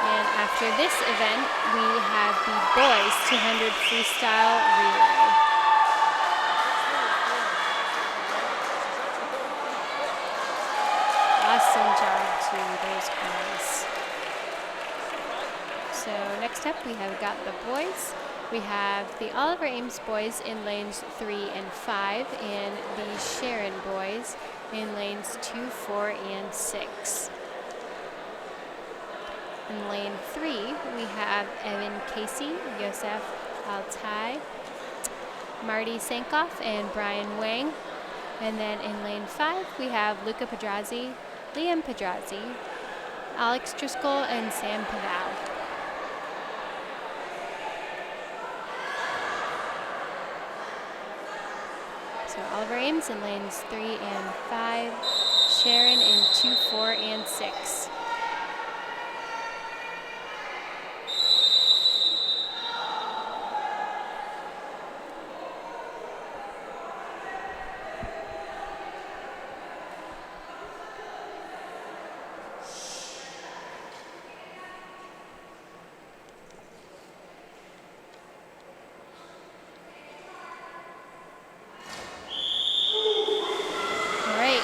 S2: And after this event, we have the boys 200 freestyle relay. Awesome job to those girls. So next up, we have got the boys. We have the Oliver Ames boys in lanes 3 and 5, and the Sharon boys in lanes 2, 4, and 6. In lane 3, we have Evan Casey, Yosef Altai, Marty Sankoff, and Brian Wang. And then in lane 5, we have Luca Pedrazi, Liam Pedrazi, Alex Driscoll, and Sam Paval. So Oliver Ames in lanes 3 and 5, Sharon in 2, 4, and 6.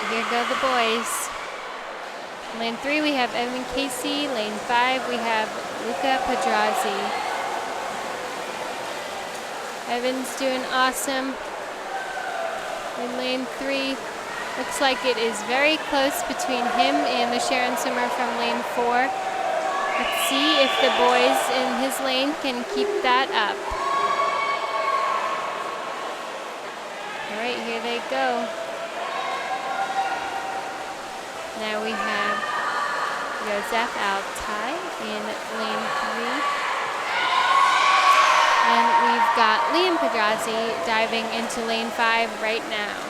S2: Here go the boys. In lane 3, we have Evan Casey. Lane 5, we have Luca Pedrazi. Evan's doing awesome. In lane 3, Looks like it is very close between him and the Sharon swimmer from lane 4. Let's see if the boys in his lane can keep that up. All right, here they go. Now we have Joseph Altai in lane 3. And we've got Liam Pedrazi diving into lane 5 right now.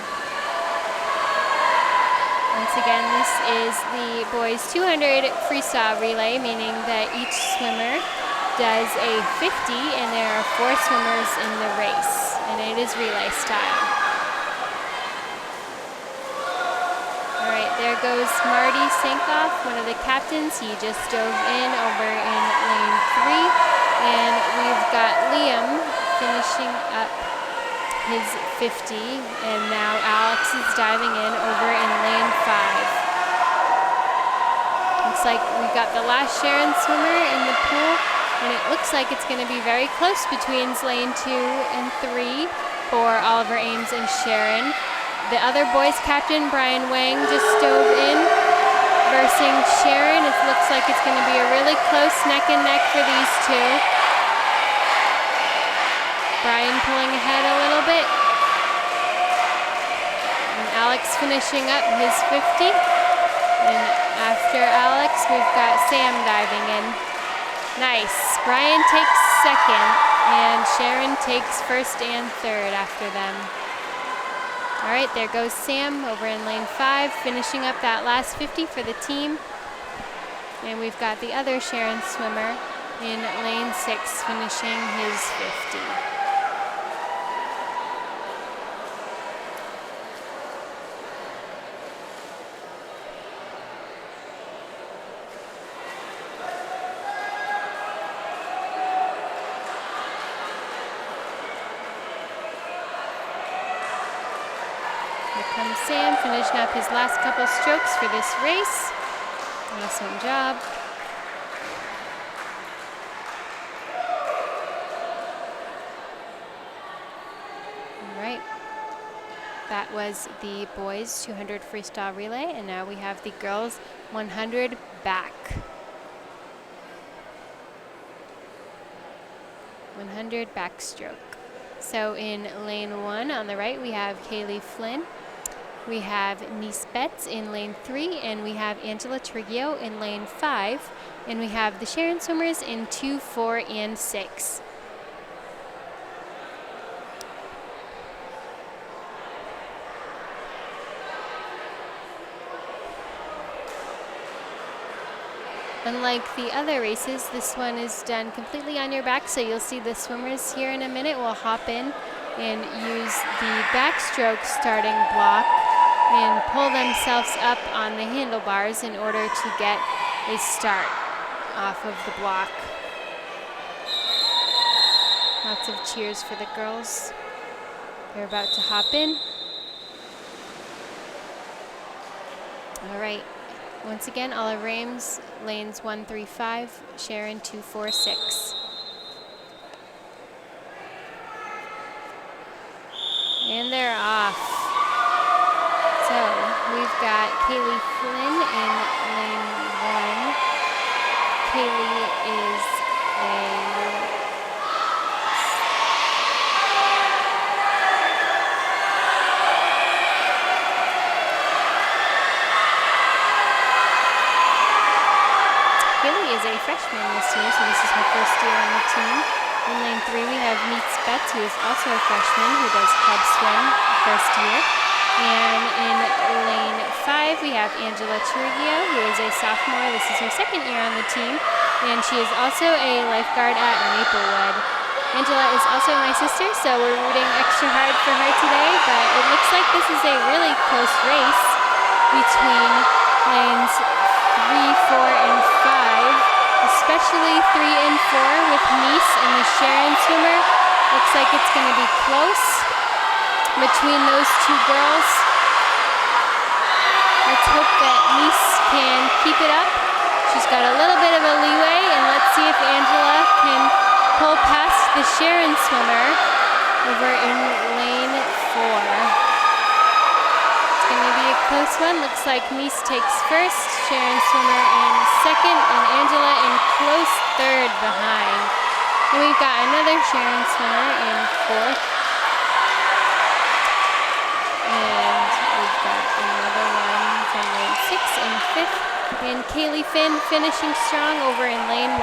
S2: Once again, this is the boys 200 freestyle relay, meaning that each swimmer does a 50 and there are 4 swimmers in the race, and it is relay style. All right, there goes Marty Sankoff, one of the captains. He just dove in over in lane 3, and we've got Liam finishing up his 50, and now Alex is diving in over in lane 5. Looks like we've got the last Sharon swimmer in the pool, and it looks like it's going to be very close between lane 2 and 3 for Oliver Ames and Sharon. The other boys captain, Brian Wang, just dove in versing Sharon. It looks like it's going to be a really close neck and neck for these two. Brian pulling ahead a little bit. And Alex finishing up his 50. And after Alex, we've got Sam diving in. Nice. Brian takes second, and Sharon takes first and third after them. All right, there goes Sam over in lane 5, finishing up that last 50 for the team. And we've got the other Sharon swimmer in lane 6, finishing his 50. Here comes Sam, finishing up his last couple strokes for this race. Awesome job. All right. That was the boys 200 freestyle relay, and now we have the girls 100 back. 100 backstroke. So in lane 1 on the right, we have Kaylee Flynn. We have Nice Betts in lane 3, and we have Angela Trigio in lane 5, and we have the Sharon swimmers in 2, 4, and 6. Unlike the other races, this one is done completely on your back, so you'll see the swimmers here in a minute will hop in and use the backstroke starting block and pull themselves up on the handlebars in order to get a start off of the block. Lots of cheers for the girls. They're about to hop in. All right. Once again, Oliver Ames, lanes 1, 3, 5, Sharon 2, 4, 6. And they're off. So we've got Kaylee Flynn in lane 1. Kaylee is a freshman this year, so this is her first year on the team. In lane 3, we have Nice Betts, who is also a freshman, who does club swim first year. And in lane 5, we have Angela Trigio, who is a sophomore. This is her second year on the team, and she is also a lifeguard at Maplewood. Angela is also my sister, so we're rooting extra hard for her today, but it looks like this is a really close race between lanes 3, 4, and 5. Especially 3 and 4 with Nice and the Sharon swimmer. Looks like it's going to be close between those two girls. Let's hope that Nice can keep it up. She's got a little bit of a leeway, and let's see if Angela can pull past the Sharon swimmer over in lane 4. It's going to be a close one. Looks like Nice takes first, Sharon Swimmer in second, and Angela in close third behind. And we've got another Sharon Swimmer in fourth. And we've got another one from lane 6 in fifth. And Kaylee Finn finishing strong over in lane 1.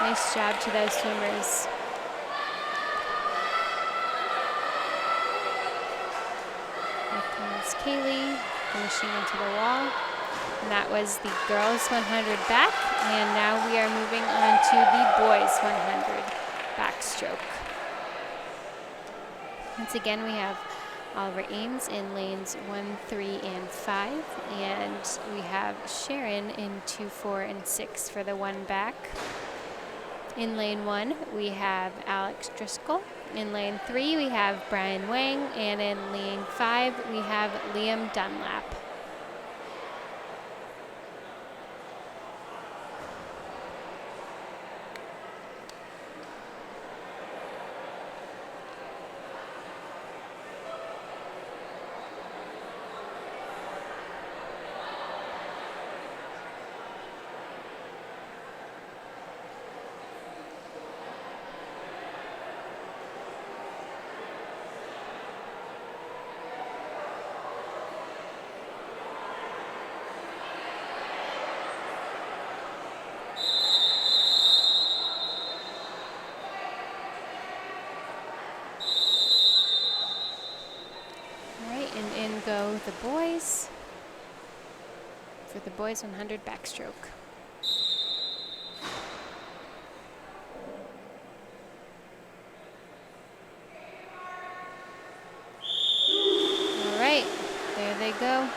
S2: Nice job to those swimmers. Here comes Kaylee finishing into the wall. And that was the girls 100 back. And now we are moving on to the boys 100 backstroke. Once again, we have Oliver Ames in lanes 1, 3, and 5. And we have Sharon in 2, 4, and 6 for the one back. In lane 1, we have Alex Driscoll. In lane 3, we have Brian Wang. And in lane 5, we have Liam Dunlap. And in go the boys for the boys 100 backstroke. All right, there they go.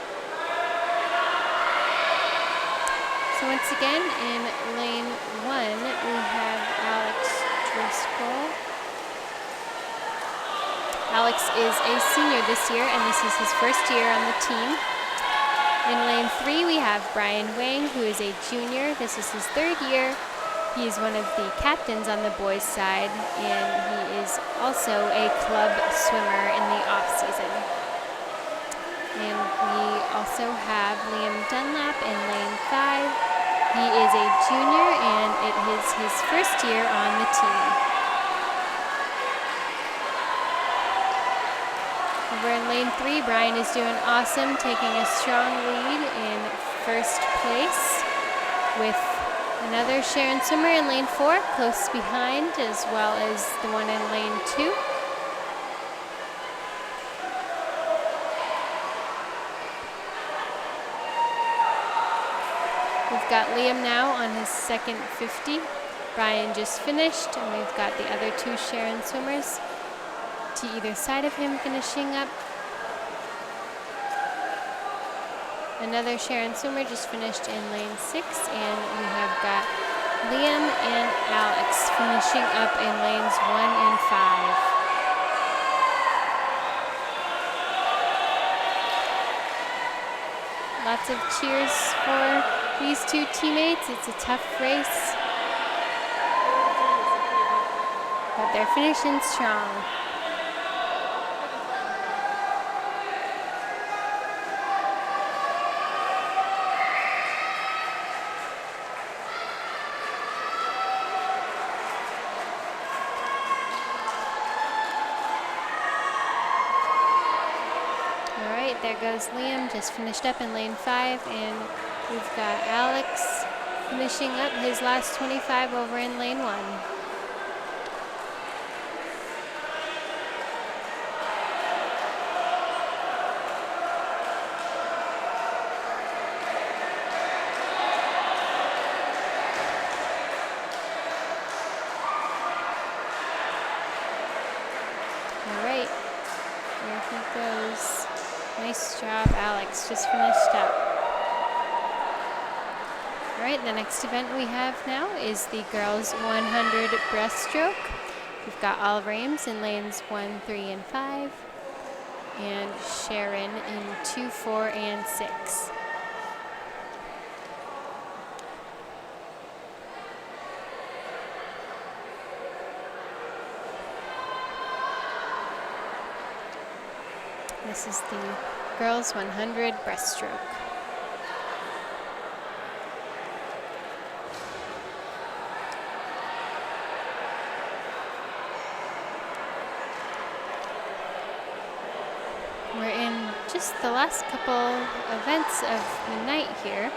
S2: So once again, in lane 1, we have Alex Driscoll. Alex is a senior this year, and this is his first year on the team. In lane 3, we have Brian Wang, who is a junior. This is his third year. He is one of the captains on the boys' side, and he is also a club swimmer in the off-season. And we also have Liam Dunlap in lane 5. He is a junior, and it is his first year on the team. Over in lane 3, Brian is doing awesome, taking a strong lead in first place with another Sharon swimmer in lane 4, close behind, as well as the one in lane 2. We've got Liam now on his second 50. Brian just finished, and we've got the other 2 Sharon swimmers to either side of him finishing up. Another Sharon swimmer just finished in lane 6, and we have got Liam and Alex finishing up in lanes 1 and 5. Lots of cheers for these 2 teammates. It's a tough race, but they're finishing strong. There goes Liam, just finished up in lane 5, and we've got Alex finishing up his last 25 over in lane 1. All right, there he goes. Nice job, Alex. Just finished up. All right, the next event we have now is the girls 100 breaststroke. We've got Oliver Ames in lanes 1, 3, and 5, and Sharon in 2, 4, and 6. This is the girls 100 breaststroke. We're in just the last couple events of the night here.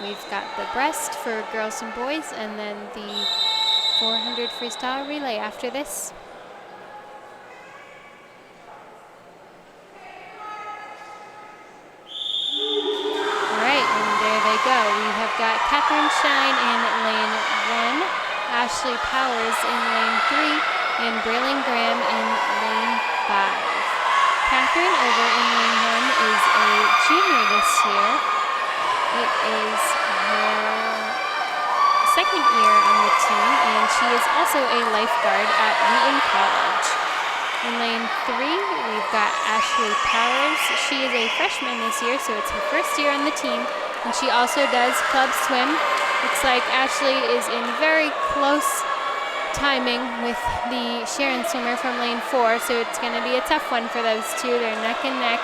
S2: We've got the breast for girls and boys, and then the 400 freestyle relay after this. All right, and there they go. We have got Catherine Shine in lane 1, Ashley Powers in lane 3, and Braylon Graham in lane 5. Catherine over in lane 1 is a junior this year. It is her second year on the team, and she is also a lifeguard at Wheaton College. In lane 3, we've got Ashley Powers. She is a freshman this year, so it's her first year on the team, and she also does club swim. Looks like Ashley is in very close timing with the Sharon swimmer from lane 4, so it's going to be a tough one for those two. They're neck and neck.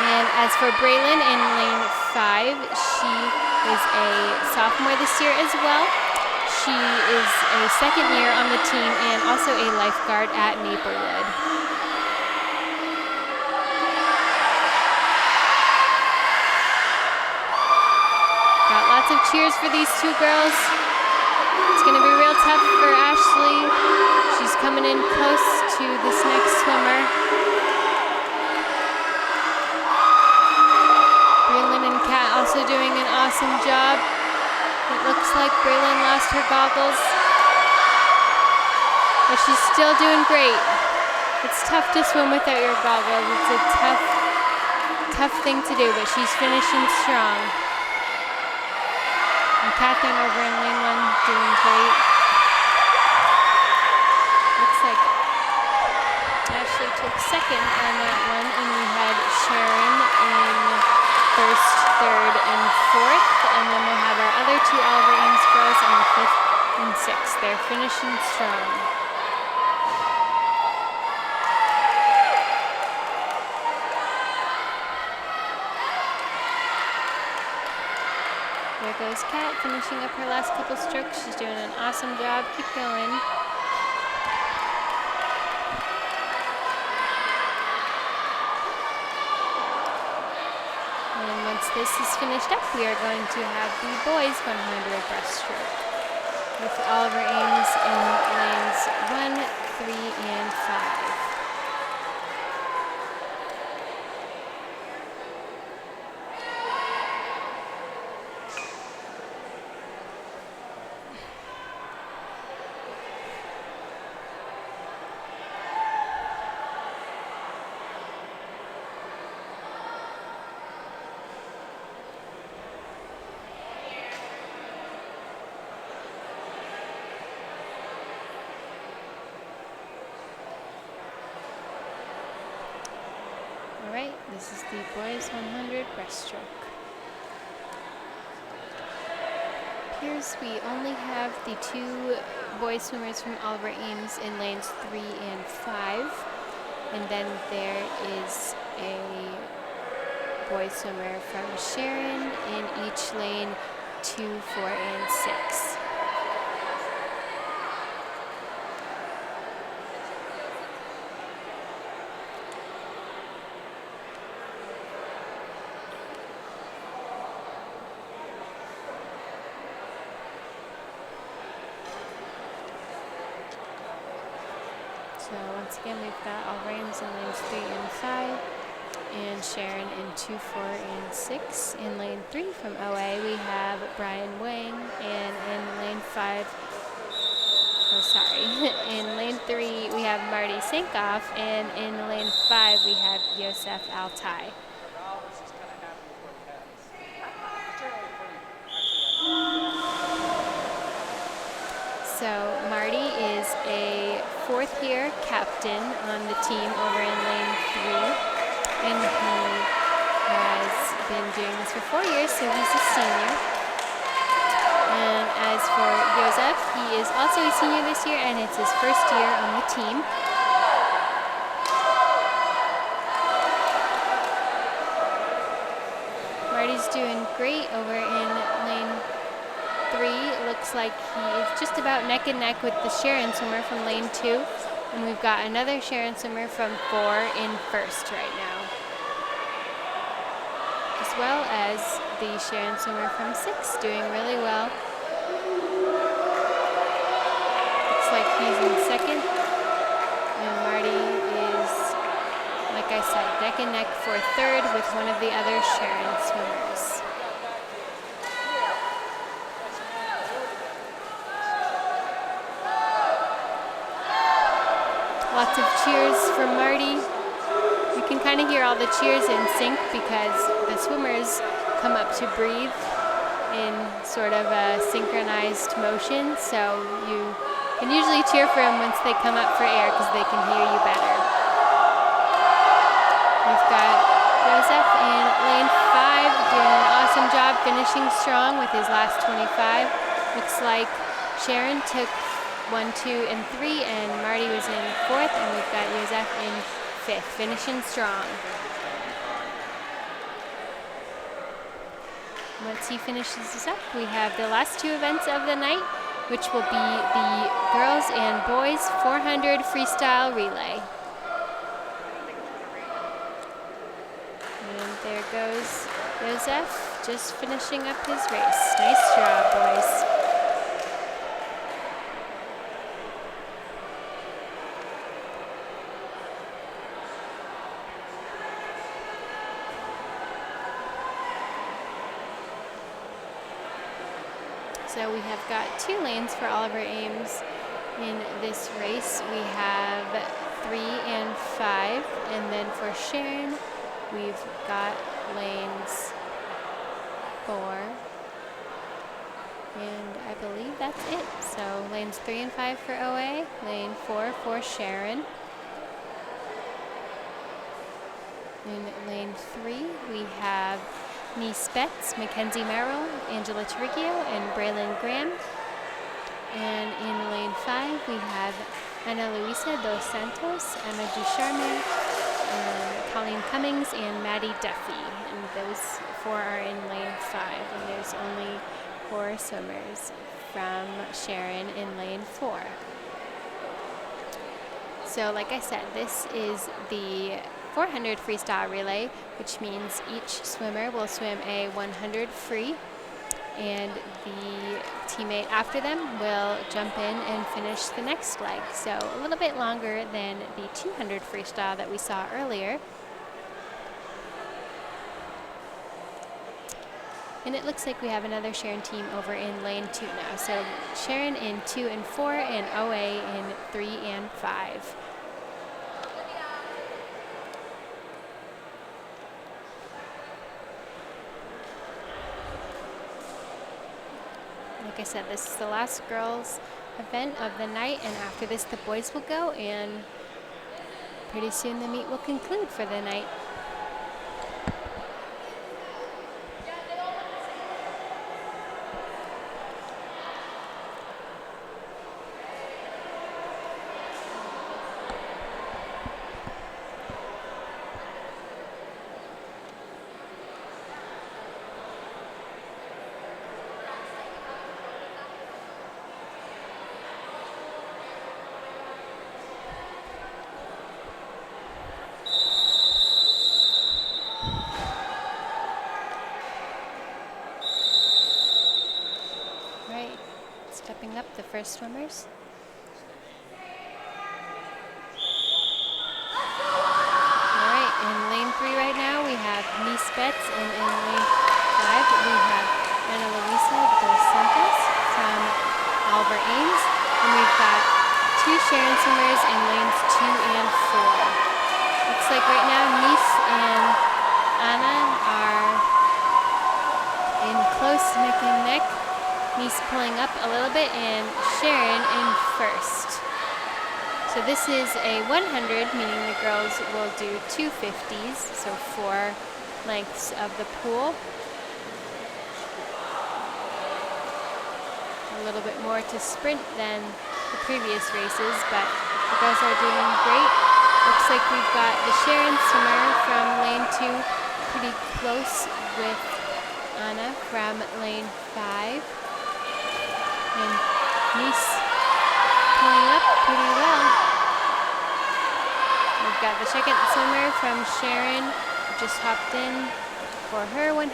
S2: And as for Braylon in lane 5, she is a sophomore this year as well. She is a second year on the team and also a lifeguard at Maplewood. Got lots of cheers for these two girls. It's going to be real tough for Ashley. She's coming in close to this next swimmer. Braylon and Kat also doing an awesome job. It looks like Braylon lost her goggles, but she's still doing great. It's tough to swim without your goggles. It's a tough thing to do, but she's finishing strong. And Catherine over in lane 1 doing great. Looks like Ashley took second on that one, and we had Sharon in first, third, and fourth, and then we'll have our other two Oliver Ames girls in the 5th and 6th. They're finishing strong. There goes Kat, finishing up her last couple strokes. She's doing an awesome job. Keep going. And once this is finished up, we are going to have the boys 100 breaststroke with Oliver Ames in lanes 1, 3, and 5. All right, this is the boys 100 breaststroke. Appears we only have the two boy swimmers from Oliver Ames in lanes 3 and 5, and then there is a boy swimmer from Sharon in each lane 2, 4, and 6. So once again, we've got Oliver Ames in lanes 3 and 5, and Sharon in 2, 4, and 6. In lane 3 from OA, we have Brian Wang, and in lane 5, in lane 3 we have Marty Sankoff, and in lane 5 we have Yosef Altai. So Marty is a 4th-year captain on the team over in lane 3, and he has been doing this for 4 years, so he's a senior. And as for Yosef, he is also a senior this year, and it's his first year on the team. doing great over in lane 3. It looks like he is just about neck and neck with the Sharon swimmer from lane 2. And we've got another Sharon swimmer from 4 in first right now, as well as the Sharon swimmer from 6 doing really well. Looks like he's in second. And Marty is, like I said, neck and neck for third with one of the other Sharon swimmers. Lots of cheers for Marty. You can kind of hear all the cheers in sync because the swimmers come up to breathe in sort of a synchronized motion. So you can usually cheer for them once they come up for air because they can hear you better. We've got Joseph in lane 5 doing an awesome job finishing strong with his last 25. Looks like Sharon took 1, 2, and 3, and Marty was in 4th, and we've got Joseph in 5th, finishing strong. Once he finishes this up, we have the last 2 events of the night, which will be the girls and boys 400 freestyle relay. And there goes Joseph, just finishing up his race. Nice job, boys. So we have got 2 lanes for Oliver Ames in this race. We have 3 and 5, and then for Sharon, we've got lanes 4, and I believe that's it. So lanes 3 and 5 for OA, lane 4 for Sharon. In lane 3, we have Nice Betts, Mackenzie Merrill, Angela Torricchio, and Braylon Graham. And in lane 5, we have Ana Luisa dos Santos, Emma Ducharme, Colleen Cummings, and Maddie Duffy. And those 4 are in lane 5. And there's only 4 swimmers from Sharon in lane 4. So like I said, this is the 400 freestyle relay, which means each swimmer will swim a 100 free, and the teammate after them will jump in and finish the next leg. So a little bit longer than the 200 freestyle that we saw earlier. And it looks like we have another Sharon team over in lane 2 now. So Sharon in 2 and 4, and OA in 3 and 5. Like I said, this is the last girls event of the night, and after this the boys will go, and pretty soon the meet will conclude for the night. Stepping up the first swimmers. All right, in lane 3 right now we have Nice Betts, and in lane 5 we have Ana Luisa dos Santos from Oliver Ames, and we've got 2 Sharon swimmers in lanes 2 and 4. Looks like right now Nice and Ana are in close neck and neck. Nice pulling up a little bit, and Sharon in first. So this is a 100, meaning the girls will do 2 50s, so 4 lengths of the pool. A little bit more to sprint than the previous races, but the girls are doing great. Looks like we've got the Sharon swimmer from lane 2 pretty close with Anna from lane 5. And Nice pulling up pretty well. We've got the second swimmer from Sharon, who just hopped in for her 100.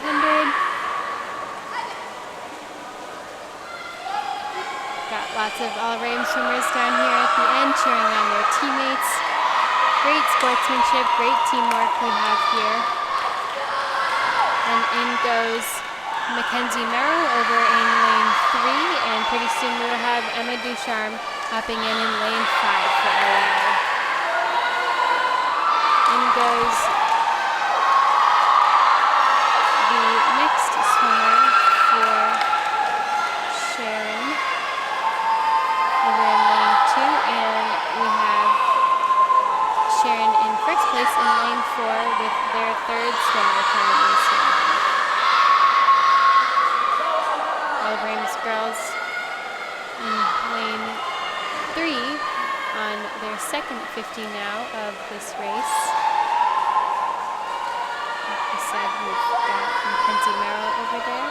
S2: Got lots of all-around swimmers down here at the end cheering on their teammates. Great sportsmanship, great teamwork we have here. And in goes Mackenzie Merrill over in lane 3, and pretty soon we will have Emma Ducharme hopping in lane 5 for LA. In goes the next swimmer for Sharon over in lane 2, and we have Sharon in first place in lane 4 with their third swimmer currently swimming. Rames girls in lane 3 on their second 50 now of this race. Like I said, we've got Mackenzie Merrill over there,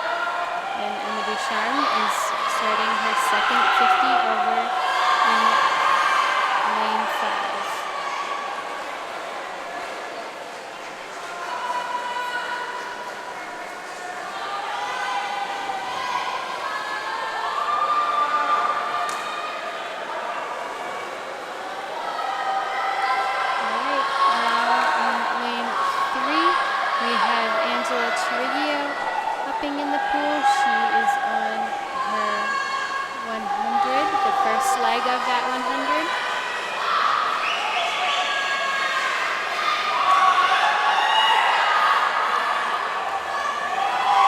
S2: and Emma Ducharme is starting her second 50 over in lane 5. In the pool, she is on her 100, the first leg of that 100.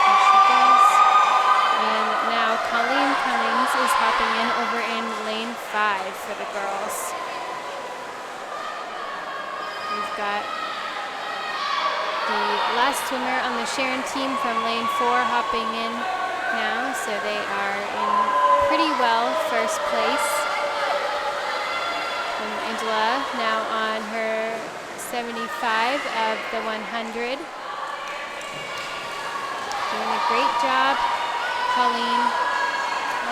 S2: There she goes. And now Colleen Cummings is hopping in over in lane 5 for the girls. We've got the last swimmer on the Sharon team from lane 4 hopping in now, so they are in pretty well first place. And Angela now on her 75 of the 100. Doing a great job. Colleen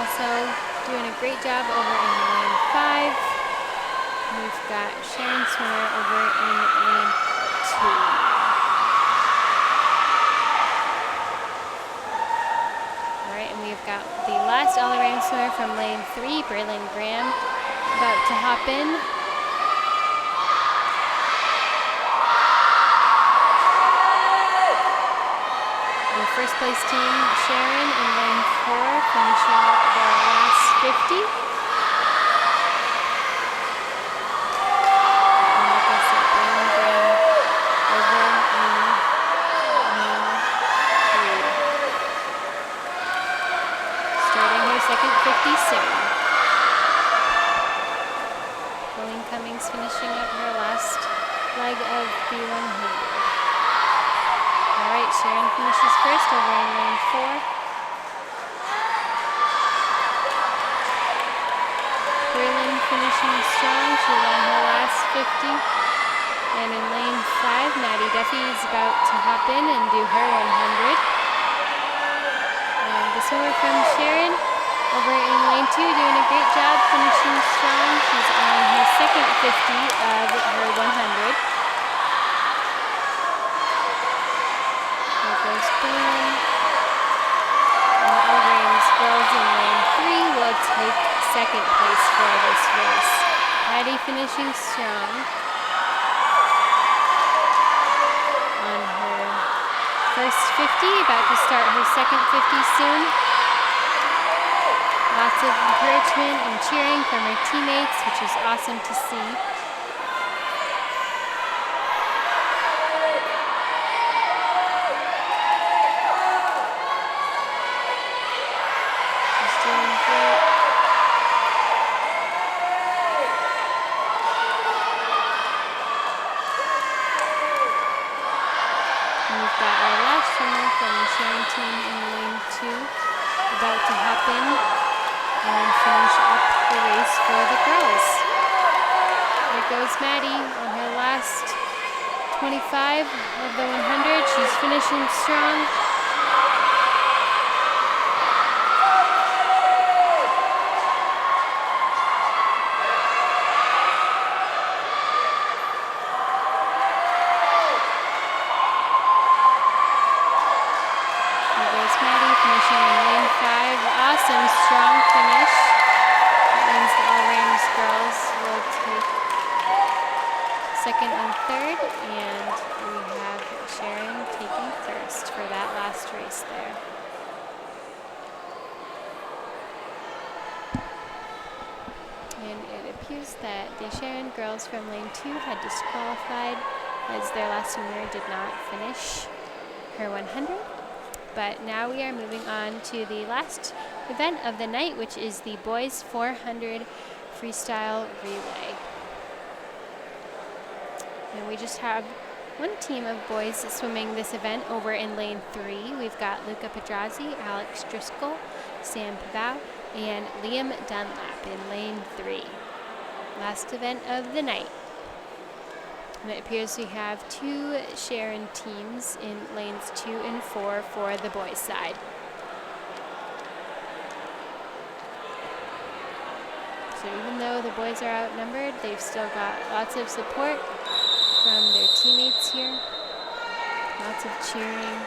S2: also doing a great job over in lane 5. We've got Sharon swimmer over in lane 2. We've got the last all-around swimmer from lane 3, Braylon Graham, about to hop in. The first place team, Sharon, in lane 4, finishing up their last 50. And like I said, Braylon Graham over in lane 3. Starting her second 50 soon. Colleen Cummings finishing up her last leg of the 100. All right, Sharon finishes first over in lane 4. Braylon finishing strong. She's on her last 50. And in lane 5, Maddie Duffy is about to hop in and do her 100. The swimmer from Sharon over in lane 2 doing a great job, finishing strong. She's on her second 50 of her 100. There goes Braylon. And the all-Rames girls in lane 3 will take second place for this race. Maddie finishing strong on her first 50, about to start her second 50 soon. Lots of encouragement and cheering from her teammates, which is awesome to see. She's doing great. And we've got our last swimmer from the Sharon team in lane 2 about to hop in and finish up the race for the girls. There goes Maddie on her last 25 of the 100. She's finishing strong. awesome, strong finish. That means the All Rams girls will take second and third, and we have Sharon taking first for that last race there. And it appears that the Sharon girls from lane 2 had disqualified as their last swimmer did not finish her 100. But now we are moving on to the last event of the night, which is the boys 400 freestyle relay. And we just have one team of boys swimming this event over in lane 3. We've got Luca Pedrazi, Alex Driscoll, Sam Pavau, and Liam Dunlap in lane 3. Last event of the night. And it appears we have 2 Sharon teams in lanes 2 and 4 for the boys' side. So even though the boys are outnumbered, they've still got lots of support from their teammates here. Lots of cheering.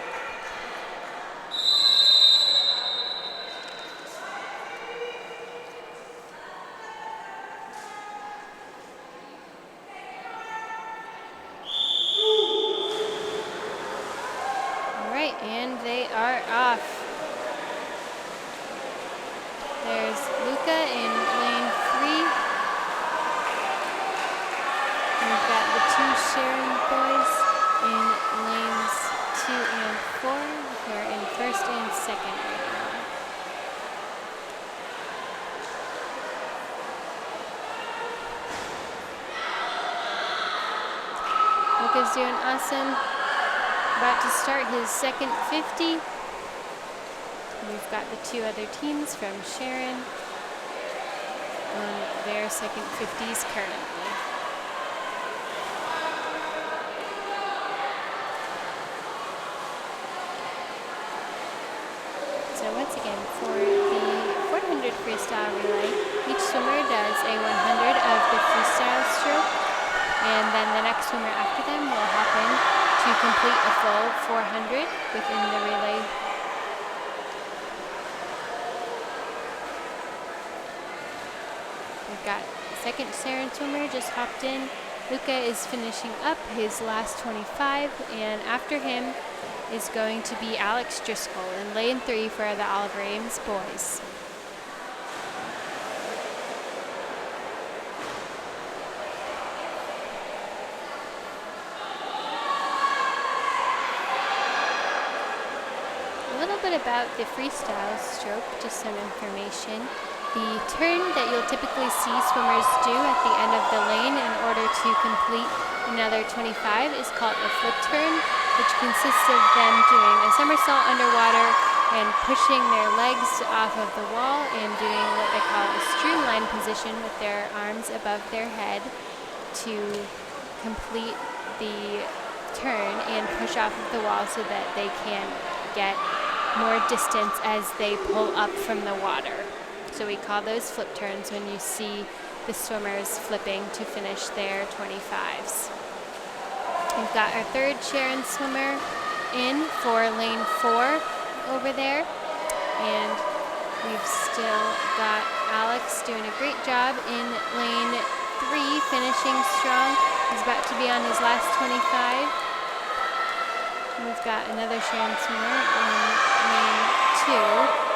S2: And they are off. There's Luca in lane 3. We've got the 2 Sharon boys in lanes 2 and 4 who are in first and second right now. Luca's doing awesome. About to start his second 50. We've got the 2 other teams from Sharon on their second 50s currently. So once again, for the 400 freestyle relay, each swimmer does a 100 of the freestyle stroke, and then the next swimmer after them will hop in to complete a full 400 within the relay. We've got the second Sharon swimmer just hopped in. Luca is finishing up his last 25, and after him is going to be Alex Driscoll in lane 3 for the Olive Rams boys. About the freestyle stroke, just some information. The turn that you'll typically see swimmers do at the end of the lane in order to complete another 25 is called a flip turn, which consists of them doing a somersault underwater and pushing their legs off of the wall and doing what they call a streamline position with their arms above their head to complete the turn and push off of the wall so that they can get more distance as they pull up from the water. So we call those flip turns when you see the swimmers flipping to finish their 25s. We've got our third Sharon swimmer in for lane 4 over there. And we've still got Alex doing a great job in lane 3, finishing strong. He's about to be on his last 25. We've got another Sharon swimmer in lane 2.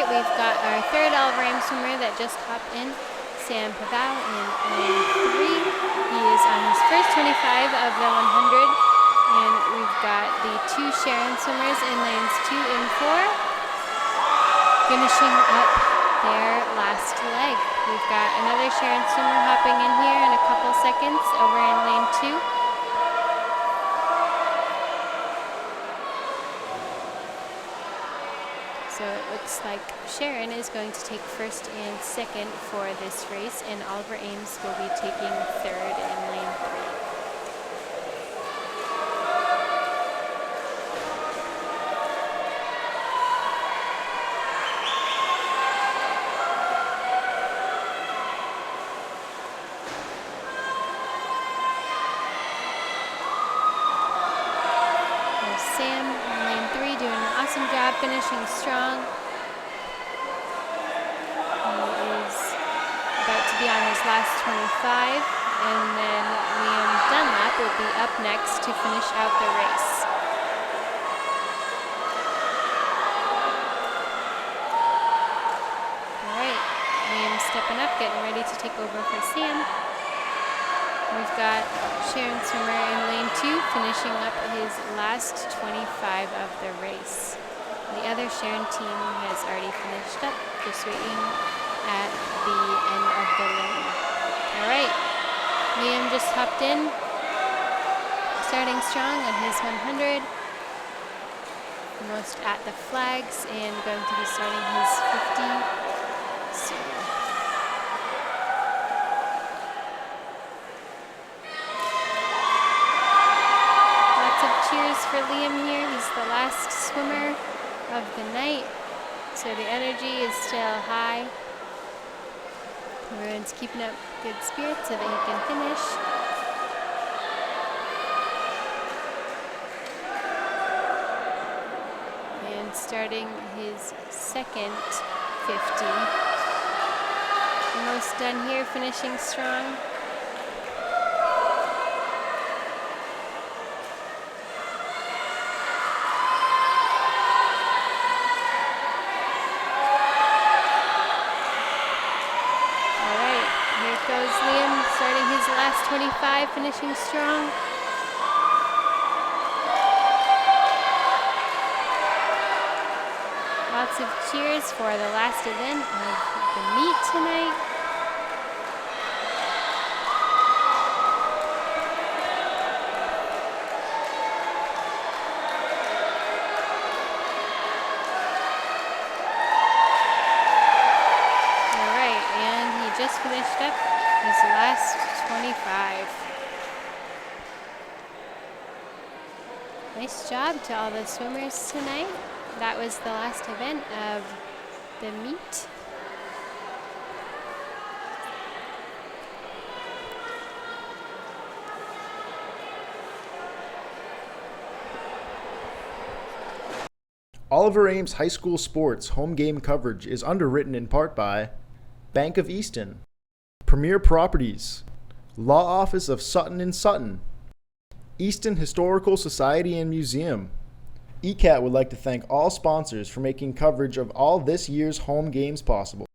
S2: We've got our third Olive Rams swimmer that just hopped in, Sam Pavau in lane 3. He is on his first 25 of the 100. And we've got the 2 Sharon swimmers in lanes 2 and 4, finishing up their last leg. We've got another Sharon swimmer hopping in here in a couple seconds over in lane 2. looks like Sharon is going to take first and second for this race, and Oliver Ames will be taking third in lane 3. Sam in lane 3 doing an awesome job finishing strong. He is about to be on his last 25, and then Liam Dunlap will be up next to finish out the race. All right, Liam stepping up, getting ready to take over for Sam. We've got Sharon swimmer in lane 2 finishing up his last 25 of the race. The other Sharon team has already finished up, just waiting at the end of the lane. All right, Liam just hopped in, starting strong on his 100. Almost at the flags and going to be starting his 50 soon. Cheers for Liam here. He's the last swimmer of the night, so the energy is still high. Everyone's keeping up good spirits so that he can finish. And starting his second 50. Almost done here, finishing strong. Goes Liam, starting his last 25, finishing strong. Lots of cheers for the last event of the meet tonight. All right, and he just finished up his last 25. Nice job to all the swimmers tonight. That was the last event of the meet.
S1: Oliver Ames High School Sports home game coverage is underwritten in part by Bank of Easton, Premier Properties, Law Office of Sutton and Sutton, Easton Historical Society and Museum. ECAT would like to thank all sponsors for making coverage of all this year's home games possible.